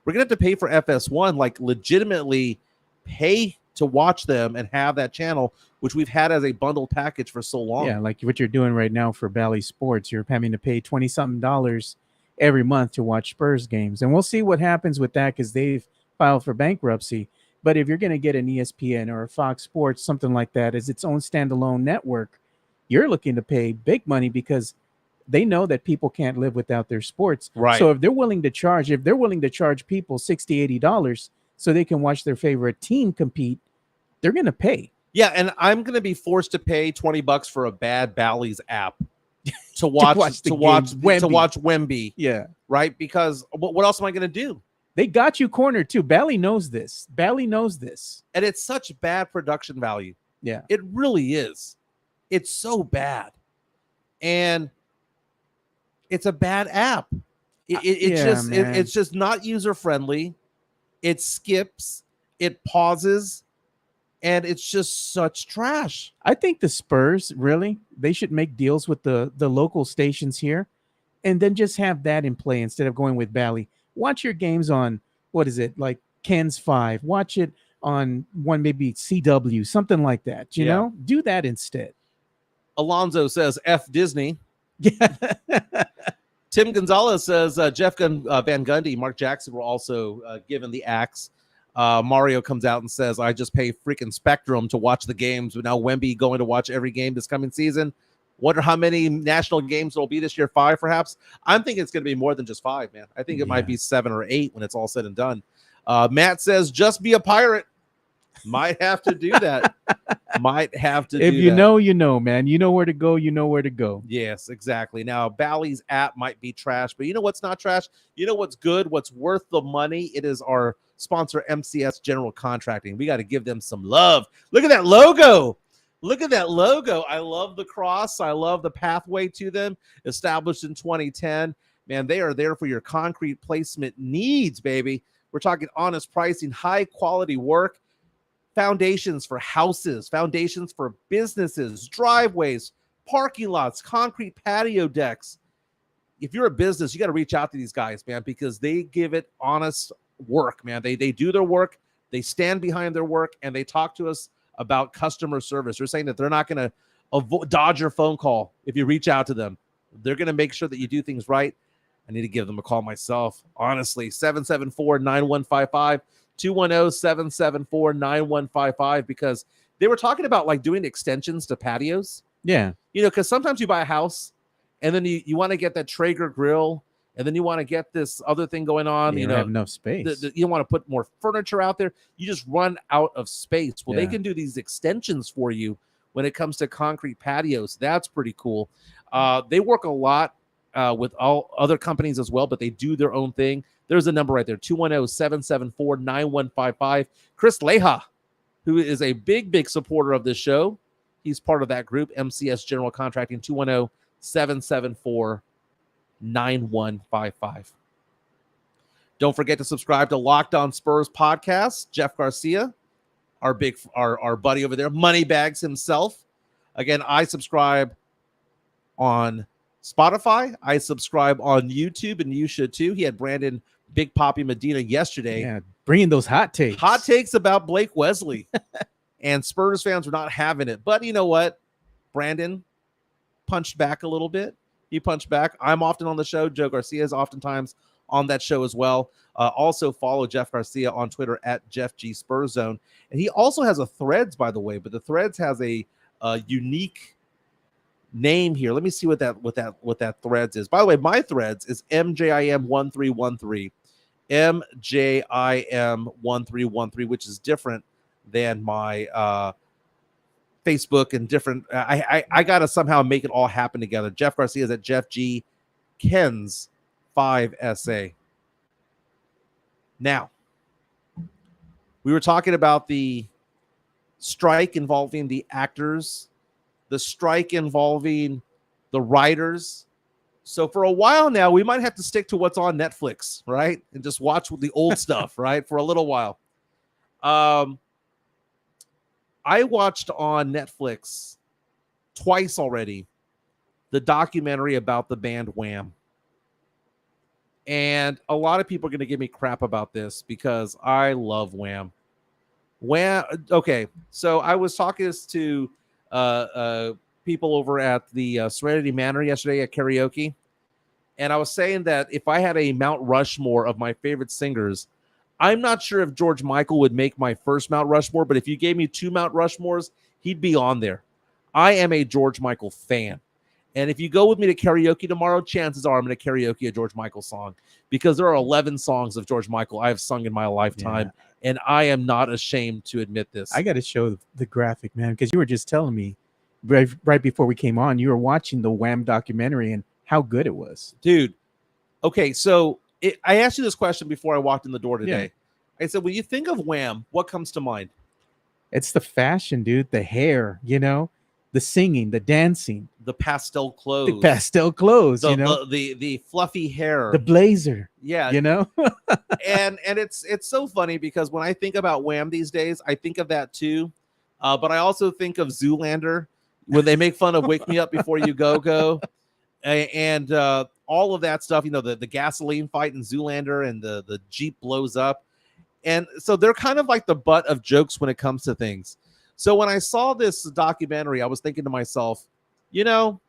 We're going to have to pay for FS1, like legitimately pay to watch them and have that channel, which we've had as a bundled package for so long.
Yeah, like what you're doing right now for Bally Sports. You're having to pay $20-something every month to watch Spurs games. And we'll see what happens with that because they've filed for bankruptcy. But if you're going to get an ESPN or a Fox Sports, something like that, as its own standalone network, you're looking to pay big money because they know that people can't live without their sports.
Right.
So if they're willing to charge people $60, $80 so they can watch their favorite team compete, they're going to pay.
Yeah, and I'm going to be forced to pay $20 for a bad Bally's app to watch Wemby.
Yeah.
Right? Because what else am I going to do?
They got you cornered too. Bally knows this.
And it's such bad production value.
Yeah.
It really is. It's so bad. And it's a bad app. It's just not user friendly. It skips, it pauses. and it's just such trash.
I think the Spurs really they should make deals with the local stations here, and then just have that in play instead of going with Bally. Watch your games on what is it like Ken's Five? Watch it on one maybe CW, something like that. You
Yeah.
know, do that instead.
Alonzo says F Disney.
Yeah.
Tim Gonzalez says Jeff Van Gundy, Mark Jackson were also given the axe. Mario comes out and says, I just pay freaking Spectrum to watch the games. But now Wemby going to watch every game this coming season. Wonder how many national games there'll be this year. 5, perhaps. I'm thinking it's going to be more than just 5, man. I think it might be 7 or 8 when it's all said and done. Matt says, just be a pirate. Might have to do that. Might have to do that.
If you know, you know, man. You know where to go. You know where to go.
Yes, exactly. Now, Bally's app might be trash, but you know what's not trash? You know what's good? What's worth the money? It is our sponsor, MCS General Contracting. We got to give them some love. Look at that logo. Look at that logo. I love the cross. I love the pathway to them. Established in 2010. Man, they are there for your concrete placement needs, baby. We're talking honest pricing, high quality work. Foundations for houses, foundations for businesses, driveways, parking lots, concrete patio decks. If you're a business, you got to reach out to these guys, man, because they give it honest work, man. They do their work, they stand behind their work, and they talk to us about customer service. They're saying that they're not going to dodge your phone call if you reach out to them. They're going to make sure that you do things right. I need to give them a call myself, honestly. 774-9155. 210-774-9155, because they were talking about like doing extensions to patios.
Yeah.
You know, because sometimes you buy a house and then you want to get that Traeger grill and then you want to get this other thing going on.
You
know,
don't have enough space.
You want to put more furniture out there. You just run out of space. Well, they can do these extensions for you when it comes to concrete patios. That's pretty cool. They work a lot with all other companies as well, but they do their own thing. There's a number right there, 210-774-9155. Chris Leha, who is a big supporter of this show. He's part of that group, MCS General Contracting, 210-774-9155. Don't forget to subscribe to Locked On Spurs podcast. Jeff Garcia, our buddy over there, Moneybags himself. Again, I subscribe on Spotify. I subscribe on YouTube, and you should too. He had Brandon Big Poppy Medina yesterday.
Yeah, bringing those hot takes.
Hot takes about Blake Wesley. And Spurs fans were not having it. But you know what? Brandon punched back a little bit. He punched back. I'm often on the show. Joe Garcia is oftentimes on that show as well. Also follow Jeff Garcia on Twitter at Jeff G Spurs Zone. And he also has a Threads, by the way, but the Threads has a unique name here. Let me see what that Threads is. By the way, my Threads is MJIM1313. MJIM1313, which is different than my Facebook and different. I gotta somehow make it all happen together. Jeff Garcia is at Jeff G Kens 5SA. Now, we were talking about the strike involving the actors, the strike involving the writers. So for a while now, we might have to stick to what's on Netflix, right? And just watch the old stuff, right? For a little while. I watched on Netflix twice already the documentary about the band Wham. And a lot of people are going to give me crap about this because I love Wham. Wham. Okay, so I was talking to people over at the Serenity Manor yesterday at karaoke. And I was saying that if I had a Mount Rushmore of my favorite singers, I'm not sure if George Michael would make my first Mount Rushmore, but if you gave me 2 Mount Rushmores, he'd be on there. I am a George Michael fan. And if you go with me to karaoke tomorrow, chances are I'm going to karaoke a George Michael song because there are 11 songs of George Michael I've sung in my lifetime. Yeah. And I am not ashamed to admit this.
I got to show the graphic, man, because you were just telling me right before we came on, you were watching the Wham documentary and how good it was.
Dude. Okay, so I asked you this question before I walked in the door today. Yeah. I said, when you think of Wham, what comes to mind?
It's the fashion, dude, the hair, the singing, the dancing,
the pastel clothes, the fluffy hair,
the blazer.
Yeah. and it's so funny because when I think about Wham these days, I think of that too. But I also think of Zoolander when they make fun of "Wake Me Up Before You Go Go," and all of that stuff. You know, the gasoline fight in Zoolander, and the Jeep blows up, and so they're kind of like the butt of jokes when it comes to things. So when I saw this documentary, I was thinking to myself, you know,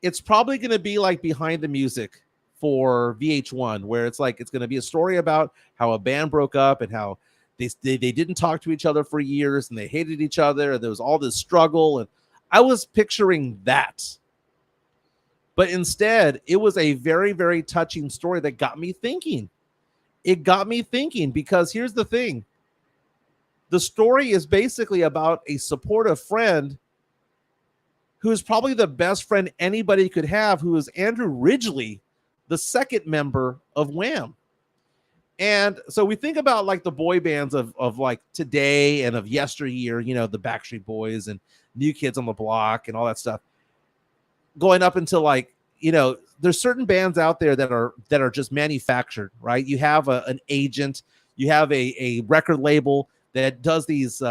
it's probably going to be like Behind the Music for VH1, where it's like it's going to be a story about how a band broke up and how they didn't talk to each other for years and they hated each other and there was all this struggle, and I was picturing that. But instead, it was a very, very touching story that got me thinking. It got me thinking because here's the thing. The story is basically about a supportive friend who is probably the best friend anybody could have, who is Andrew Ridgeley, the second member of Wham. And so we think about like the boy bands of like today and of yesteryear, you know, the Backstreet Boys and New Kids on the Block and all that stuff. Going up until like, you know, there's certain bands out there that are just manufactured, right? You have an agent, you have a record label that does these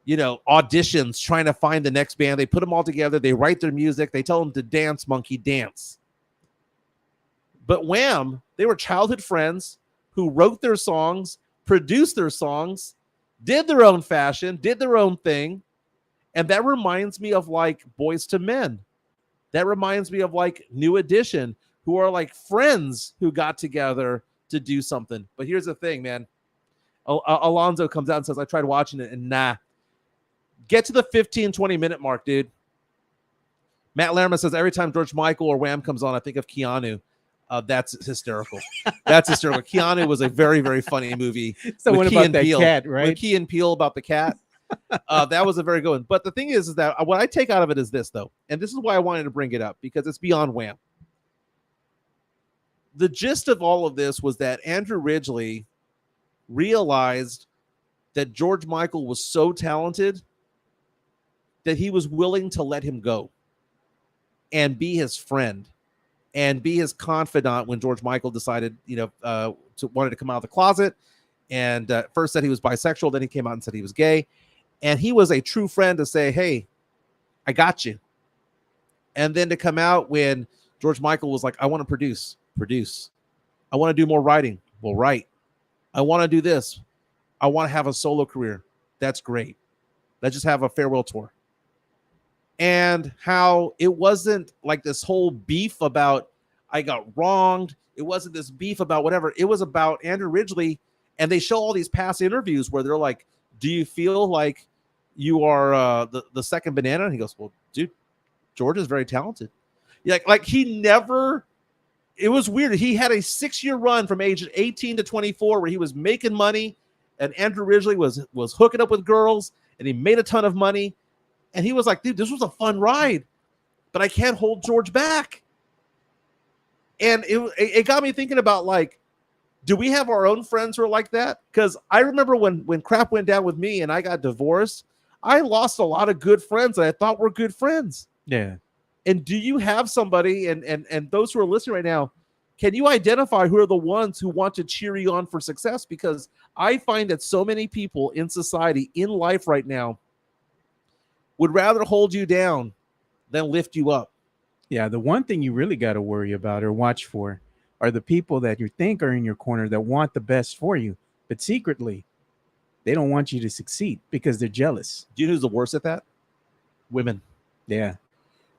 you know, auditions trying to find the next band. They put them all together, they write their music, they tell them to dance, monkey, dance. But Wham, they were childhood friends who wrote their songs, produced their songs, did their own fashion, did their own thing. And that reminds me of like Boys to Men. That reminds me of like New Edition, who are like friends who got together to do something. But here's the thing, man. Alonzo comes out and says, I tried watching it and nah. Get to the 15, 20-minute mark, dude. Matt Lerma says, every time George Michael or Wham comes on, I think of Keanu. That's hysterical. That's hysterical. Keanu was a very, very funny movie.
So what about that cat, right?
With Key and Peele about the cat. That was a very good one. But the thing is that what I take out of it is this, though. And this is why I wanted to bring it up, because it's beyond Wham. The gist of all of this was that Andrew Ridgeley realized that George Michael was so talented that he was willing to let him go and be his friend and be his confidant when George Michael decided, you know, wanted to come out of the closet. And first said he was bisexual, then he came out and said he was gay. And he was a true friend to say, hey, I got you. And then to come out when George Michael was like, I want to produce. I want to do more writing. Well, write. I want to do this. I want to have a solo career. That's great. Let's just have a farewell tour. And how it wasn't like this whole beef about I got wronged. It wasn't this beef about whatever. It was about Andrew Ridgeley. And they show all these past interviews where they're like, do you feel like you are the second banana? And he goes, well, dude, George is very talented. Like he never, it was weird. He had a 6-year run from age 18 to 24 where he was making money. And Andrew Ridgeley was hooking up with girls and he made a ton of money. And he was like, dude, this was a fun ride, but I can't hold George back. And it got me thinking about like, do we have our own friends who are like that? Because I remember when crap went down with me and I got divorced, I lost a lot of good friends that I thought were good friends.
Yeah.
And do you have somebody, and those who are listening right now, can you identify who are the ones who want to cheer you on for success? Because I find that so many people in society, in life right now, would rather hold you down than lift you up.
Yeah, the one thing you really got to worry about or watch for are the people that you think are in your corner that want the best for you, but secretly, they don't want you to succeed because they're jealous.
Do you know who's the worst at that? Women.
Yeah.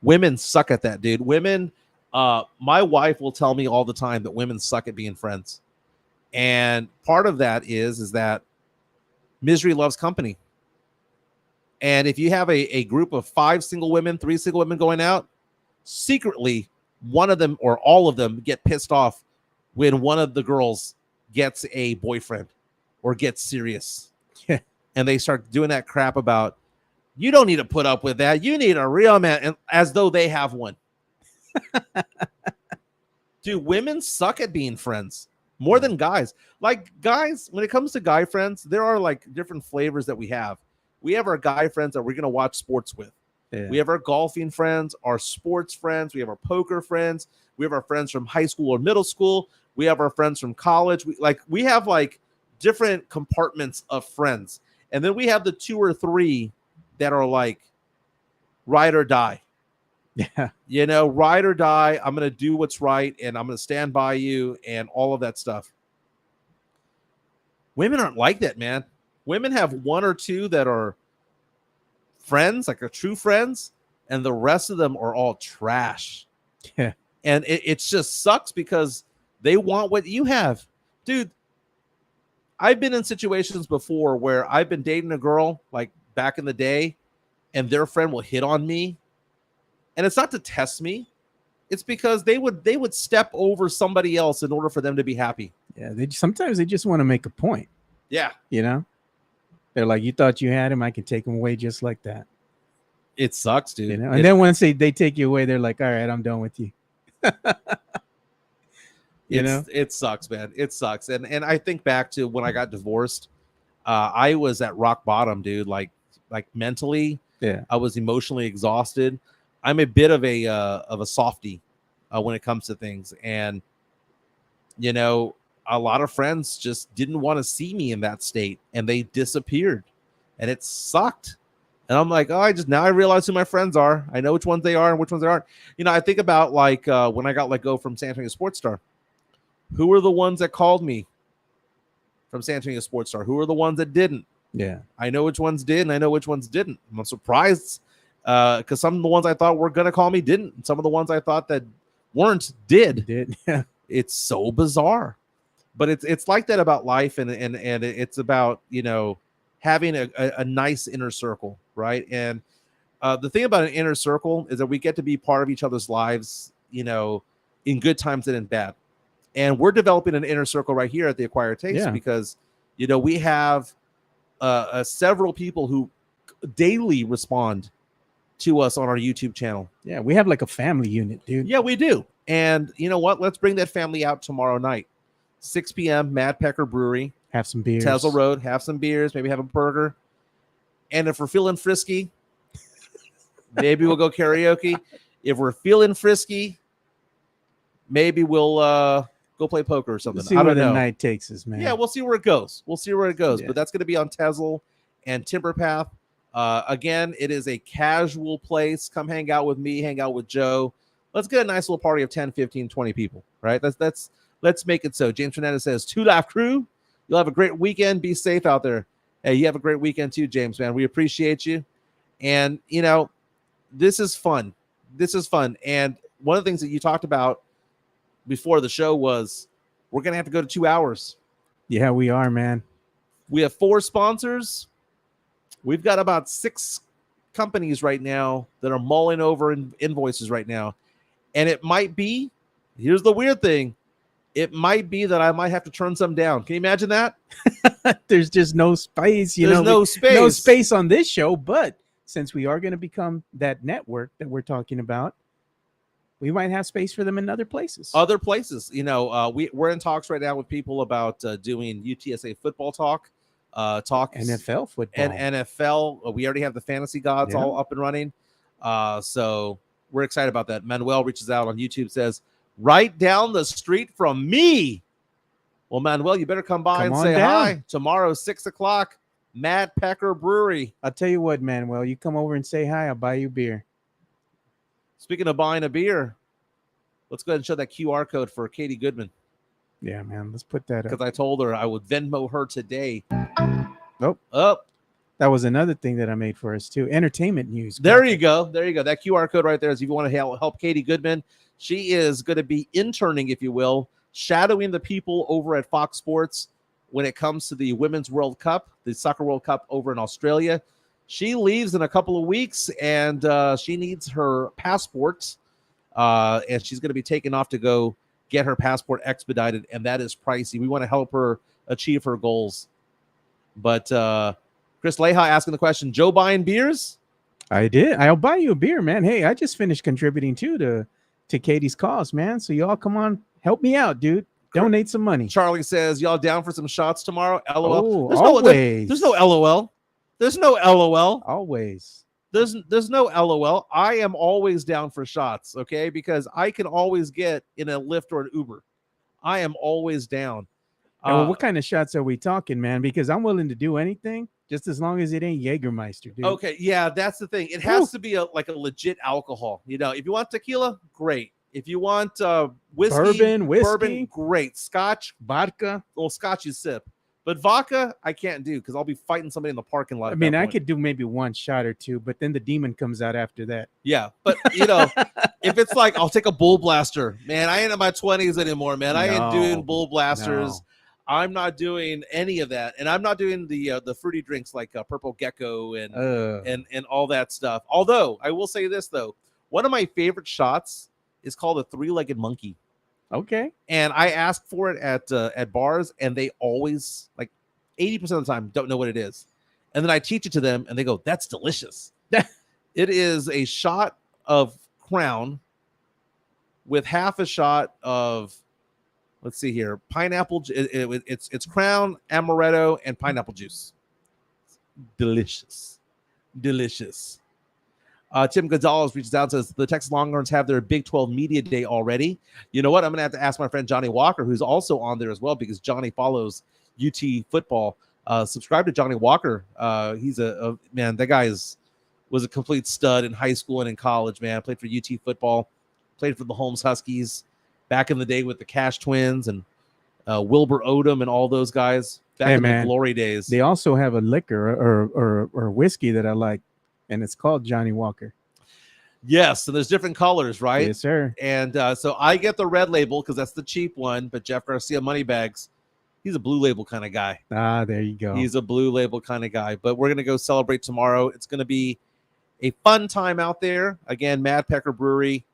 Women suck at that, dude. Women, my wife will tell me all the time that women suck at being friends. And part of that is that misery loves company. And if you have a group of 5 single women, 3 single women going out, secretly, one of them or all of them get pissed off when one of the girls gets a boyfriend or gets serious.
Yeah.
And they start doing that crap about, you don't need to put up with that. You need a real man, and as though they have one. Dude, women suck at being friends more than guys. Like guys, when it comes to guy friends, there are like different flavors that we have. We have our guy friends that we're going to watch sports with. Yeah. We have our golfing friends, our sports friends. We have our poker friends. We have our friends from high school or middle school. We have our friends from college. We have like different compartments of friends. And then we have the 2 or 3 that are like ride or die.
Yeah.
You know, ride or die. I'm going to do what's right and I'm going to stand by you and all of that stuff. Women aren't like that, man. Women have 1 or 2 that are friends, like are true friends, and the rest of them are all trash.
Yeah.
And it just sucks because they want what you have. Dude, I've been in situations before where I've been dating a girl like back in the day and their friend will hit on me. And it's not to test me. It's because they would step over somebody else in order for them to be happy.
Yeah, sometimes they just want to make a point.
Yeah.
You know? They're like, you thought you had him, I can take him away just like that.
It sucks, dude.
You know? And then once they take you away, they're like, all right, I'm done with you. You know?
It sucks, man. It sucks. And I think back to when I got divorced, I was at rock bottom, dude. Like mentally,
yeah.
I was emotionally exhausted. I'm a bit of a softie when it comes to things, and you know, a lot of friends just didn't want to see me in that state, and they disappeared, and it sucked. And I'm like, oh, now I realize who my friends are. I know which ones they are and which ones they aren't. You know, I think about like when I got let go from San Antonio Sports Star. Who were the ones that called me from San Antonio Sports Star? Who were the ones that didn't?
Yeah,
I know which ones did, and I know which ones didn't. I'm surprised because some of the ones I thought were gonna call me didn't, and some of the ones I thought that weren't did.
Yeah,
it's so bizarre, but it's like that about life, and it's about, you know, having a nice inner circle, right? And the thing about an inner circle is that we get to be part of each other's lives, you know, in good times and in bad. And we're developing an inner circle right here at the Acquired Taste because, you know, we have several people who daily respond to us on our YouTube channel.
Yeah, we have like a family unit, dude.
Yeah, we do. And you know what? Let's bring that family out tomorrow night, 6 p.m. Mad Pecker Brewery.
Have some beers.
Tesla Road. Have some beers. Maybe have a burger. And if we're feeling frisky, maybe we'll go karaoke. If we're feeling frisky, maybe we'll go play poker or something.
We'll see
I
where
don't know.
the night takes us, man.
Yeah, we'll see where it goes.
Yeah.
But that's going to be on Tesla and Timber Path. Again, it is a casual place. Come hang out with me, hang out with Joe. Let's get a nice little party of 10, 15, 20 people, right? Let's make it so. James Fernandez says, 2 Live Crew, you'll have a great weekend. Be safe out there. Hey, you have a great weekend too, James, man. We appreciate you. And, you know, this is fun. And one of the things that you talked about before the show was we're going to have to go to 2 hours.
Yeah, we are, man.
We have 4 sponsors. We've got about 6 companies right now that are mulling over invoices right now. And it might be, here's the weird thing, it might be that I might have to turn some down. Can you imagine that?
There's just no space.
There's no
space on this show. But since we are going to become that network that we're talking about, we might have space for them in other places.
You know, we're in talks right now with people about doing UTSA football talk
NFL football
and NFL. We already have the Fantasy Gods all up and running. So we're excited about that. Manuel reaches out on YouTube, says, right down the street from me. Well, Manuel, you better come by and say hi. Tomorrow, 6:00, Mad Pecker Brewery.
I'll tell you what, Manuel, you come over and say hi. I'll buy you beer.
Speaking of buying a beer, let's go ahead and show that QR code for Katie Goodman.
Yeah, man. Let's put that up.
Because I told her I would Venmo her today.
Nope.
Oh.
That was another thing that I made for us, too. Entertainment news.
There you go. That QR code right there is if you want to help Katie Goodman. She is going to be interning, if you will, shadowing the people over at Fox Sports when it comes to the Women's World Cup, the Soccer World Cup over in Australia. She leaves in a couple of weeks, and she needs her passport, and she's going to be taken off to go get her passport expedited, and that is pricey. We want to help her achieve her goals. But Chris Leha asking the question, Joe buying beers?
I did. I'll buy you a beer, man. Hey, I just finished contributing, too, to Katie's cause, man. So y'all come on, help me out, dude. Donate some money.
Charlie says, y'all down for some shots tomorrow? LOL.
Oh, always.
There's no LOL. There's no LOL.
Always.
There's no LOL. I am always down for shots, okay? Because I can always get in a Lyft or an Uber. I am always down.
Well, what kind of shots are we talking, man? Because I'm willing to do anything. Just as long as it ain't Jägermeister, dude.
Okay, yeah, that's the thing. It has to be like a legit alcohol. You know, if you want tequila, great. If you want whiskey,
whiskey,
great. Scotch,
vodka.
well, scotch you sip. But vodka, I can't do because I'll be fighting somebody in the parking lot.
I mean, I could do maybe one shot or two, but then the demon comes out after that.
Yeah, but you know, if it's like I'll take a bull blaster, man, I ain't in my 20s anymore, man. I ain't doing bull blasters.
No.
I'm not doing any of that, and I'm not doing the fruity drinks like Purple Gecko and all that stuff. Although I will say this though, one of my favorite shots is called a three-legged monkey.
Okay.
And I ask for it at bars, and they always, like 80% of the time, don't know what it is. And then I teach it to them, and they go, "That's delicious." It is a shot of Crown with half a shot of, let's see here, pineapple. It's Crown, amaretto, and pineapple juice. Delicious. Tim Gonzalez reaches out and says the Texas Longhorns have their Big 12 Media Day already. You know what? I'm going to have to ask my friend Johnny Walker, who's also on there as well, because Johnny follows UT football. Subscribe to Johnny Walker. He's a man. That guy was a complete stud in high school and in college, man. Played for UT football, played for the Holmes Huskies back in the day with the Cash Twins and Wilbur Odom and all those guys back in the glory days.
They also have a liquor or whiskey that I like, and it's called Johnny Walker.
Yes, so there's different colors, right?
Yes, sir.
And so I get the red label because that's the cheap one, but Jeff Garcia Moneybags, he's a blue label kind of guy.
Ah, there you go.
He's a blue label kind of guy. But we're going to go celebrate tomorrow. It's going to be a fun time out there. Again, Mad Pecker Brewery,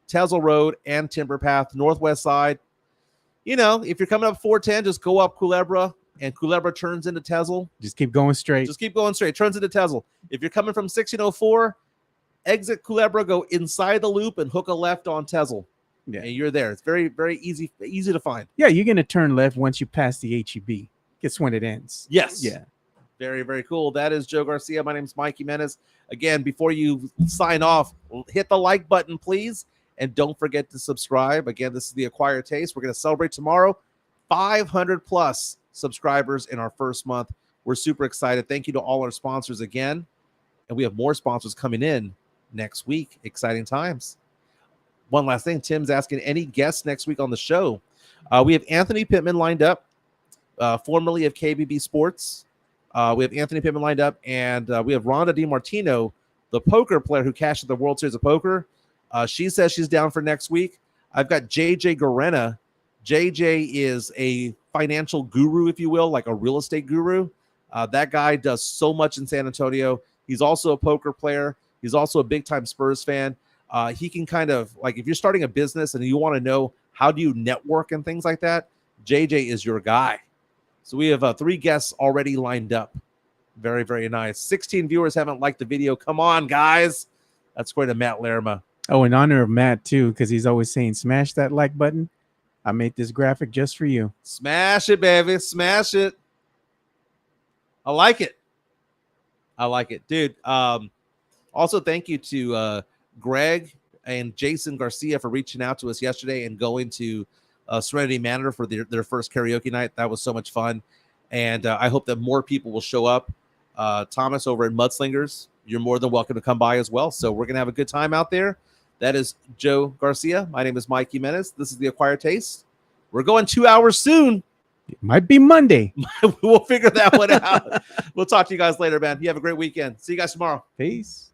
Tezel Road and Timber Path, Northwest side. You know, if you're coming up 410, just go up Culebra, and Culebra turns into Tezel.
Just keep going straight.
Turns into Tezel. If you're coming from 1604, exit Culebra, go inside the loop, and hook a left on Tezel. Yeah, and you're there. It's very, very easy to find.
Yeah, you're going to turn left once you pass the HEB. It's when it ends.
Yes.
Yeah.
Very, very cool. That is Joe Garcia. My name is Mike Jimenez. Again, before you sign off, hit the like button, please. And don't forget to subscribe. Again, this is the Acquired Taste. We're going to celebrate tomorrow 500 plus subscribers in our first month. We're super excited. Thank you to all our sponsors again. And we have more sponsors coming in next week. Exciting times. One last thing. Tim's asking any guests next week on the show. We have Anthony Pittman lined up, formerly of KBB Sports. We have Anthony Pittman lined up, and we have Rhonda DiMartino, the poker player who cashed at the World Series of Poker. She says she's down for next week. I've got JJ Garena. JJ is a financial guru, if you will, like a real estate guru. That guy does so much in San Antonio. He's also a poker player. He's also a big-time Spurs fan. He can kind of, like, if you're starting a business and you want to know how do you network and things like that, JJ is your guy. So we have 3 guests already lined up. Very, very nice. 16 viewers haven't liked the video. Come on, guys. That's great to Matt Lerma.
Oh, in honor of Matt, too, because he's always saying, smash that like button. I made this graphic just for you.
Smash it, baby. Smash it. I like it. Dude. Also, thank you to Greg and Jason Garcia for reaching out to us yesterday and going to Serenity Manor for their first karaoke night. That was so much fun. And I hope that more people will show up. Thomas over at Mudslingers, you're more than welcome to come by as well. So we're going to have a good time out there. That is Joe Garcia. My name is Mike Jimenez. This is the Acquired Taste. We're going 2 hours soon.
It might be Monday.
We'll figure that one out. We'll talk to you guys later, man. You have a great weekend. See you guys tomorrow.
Peace.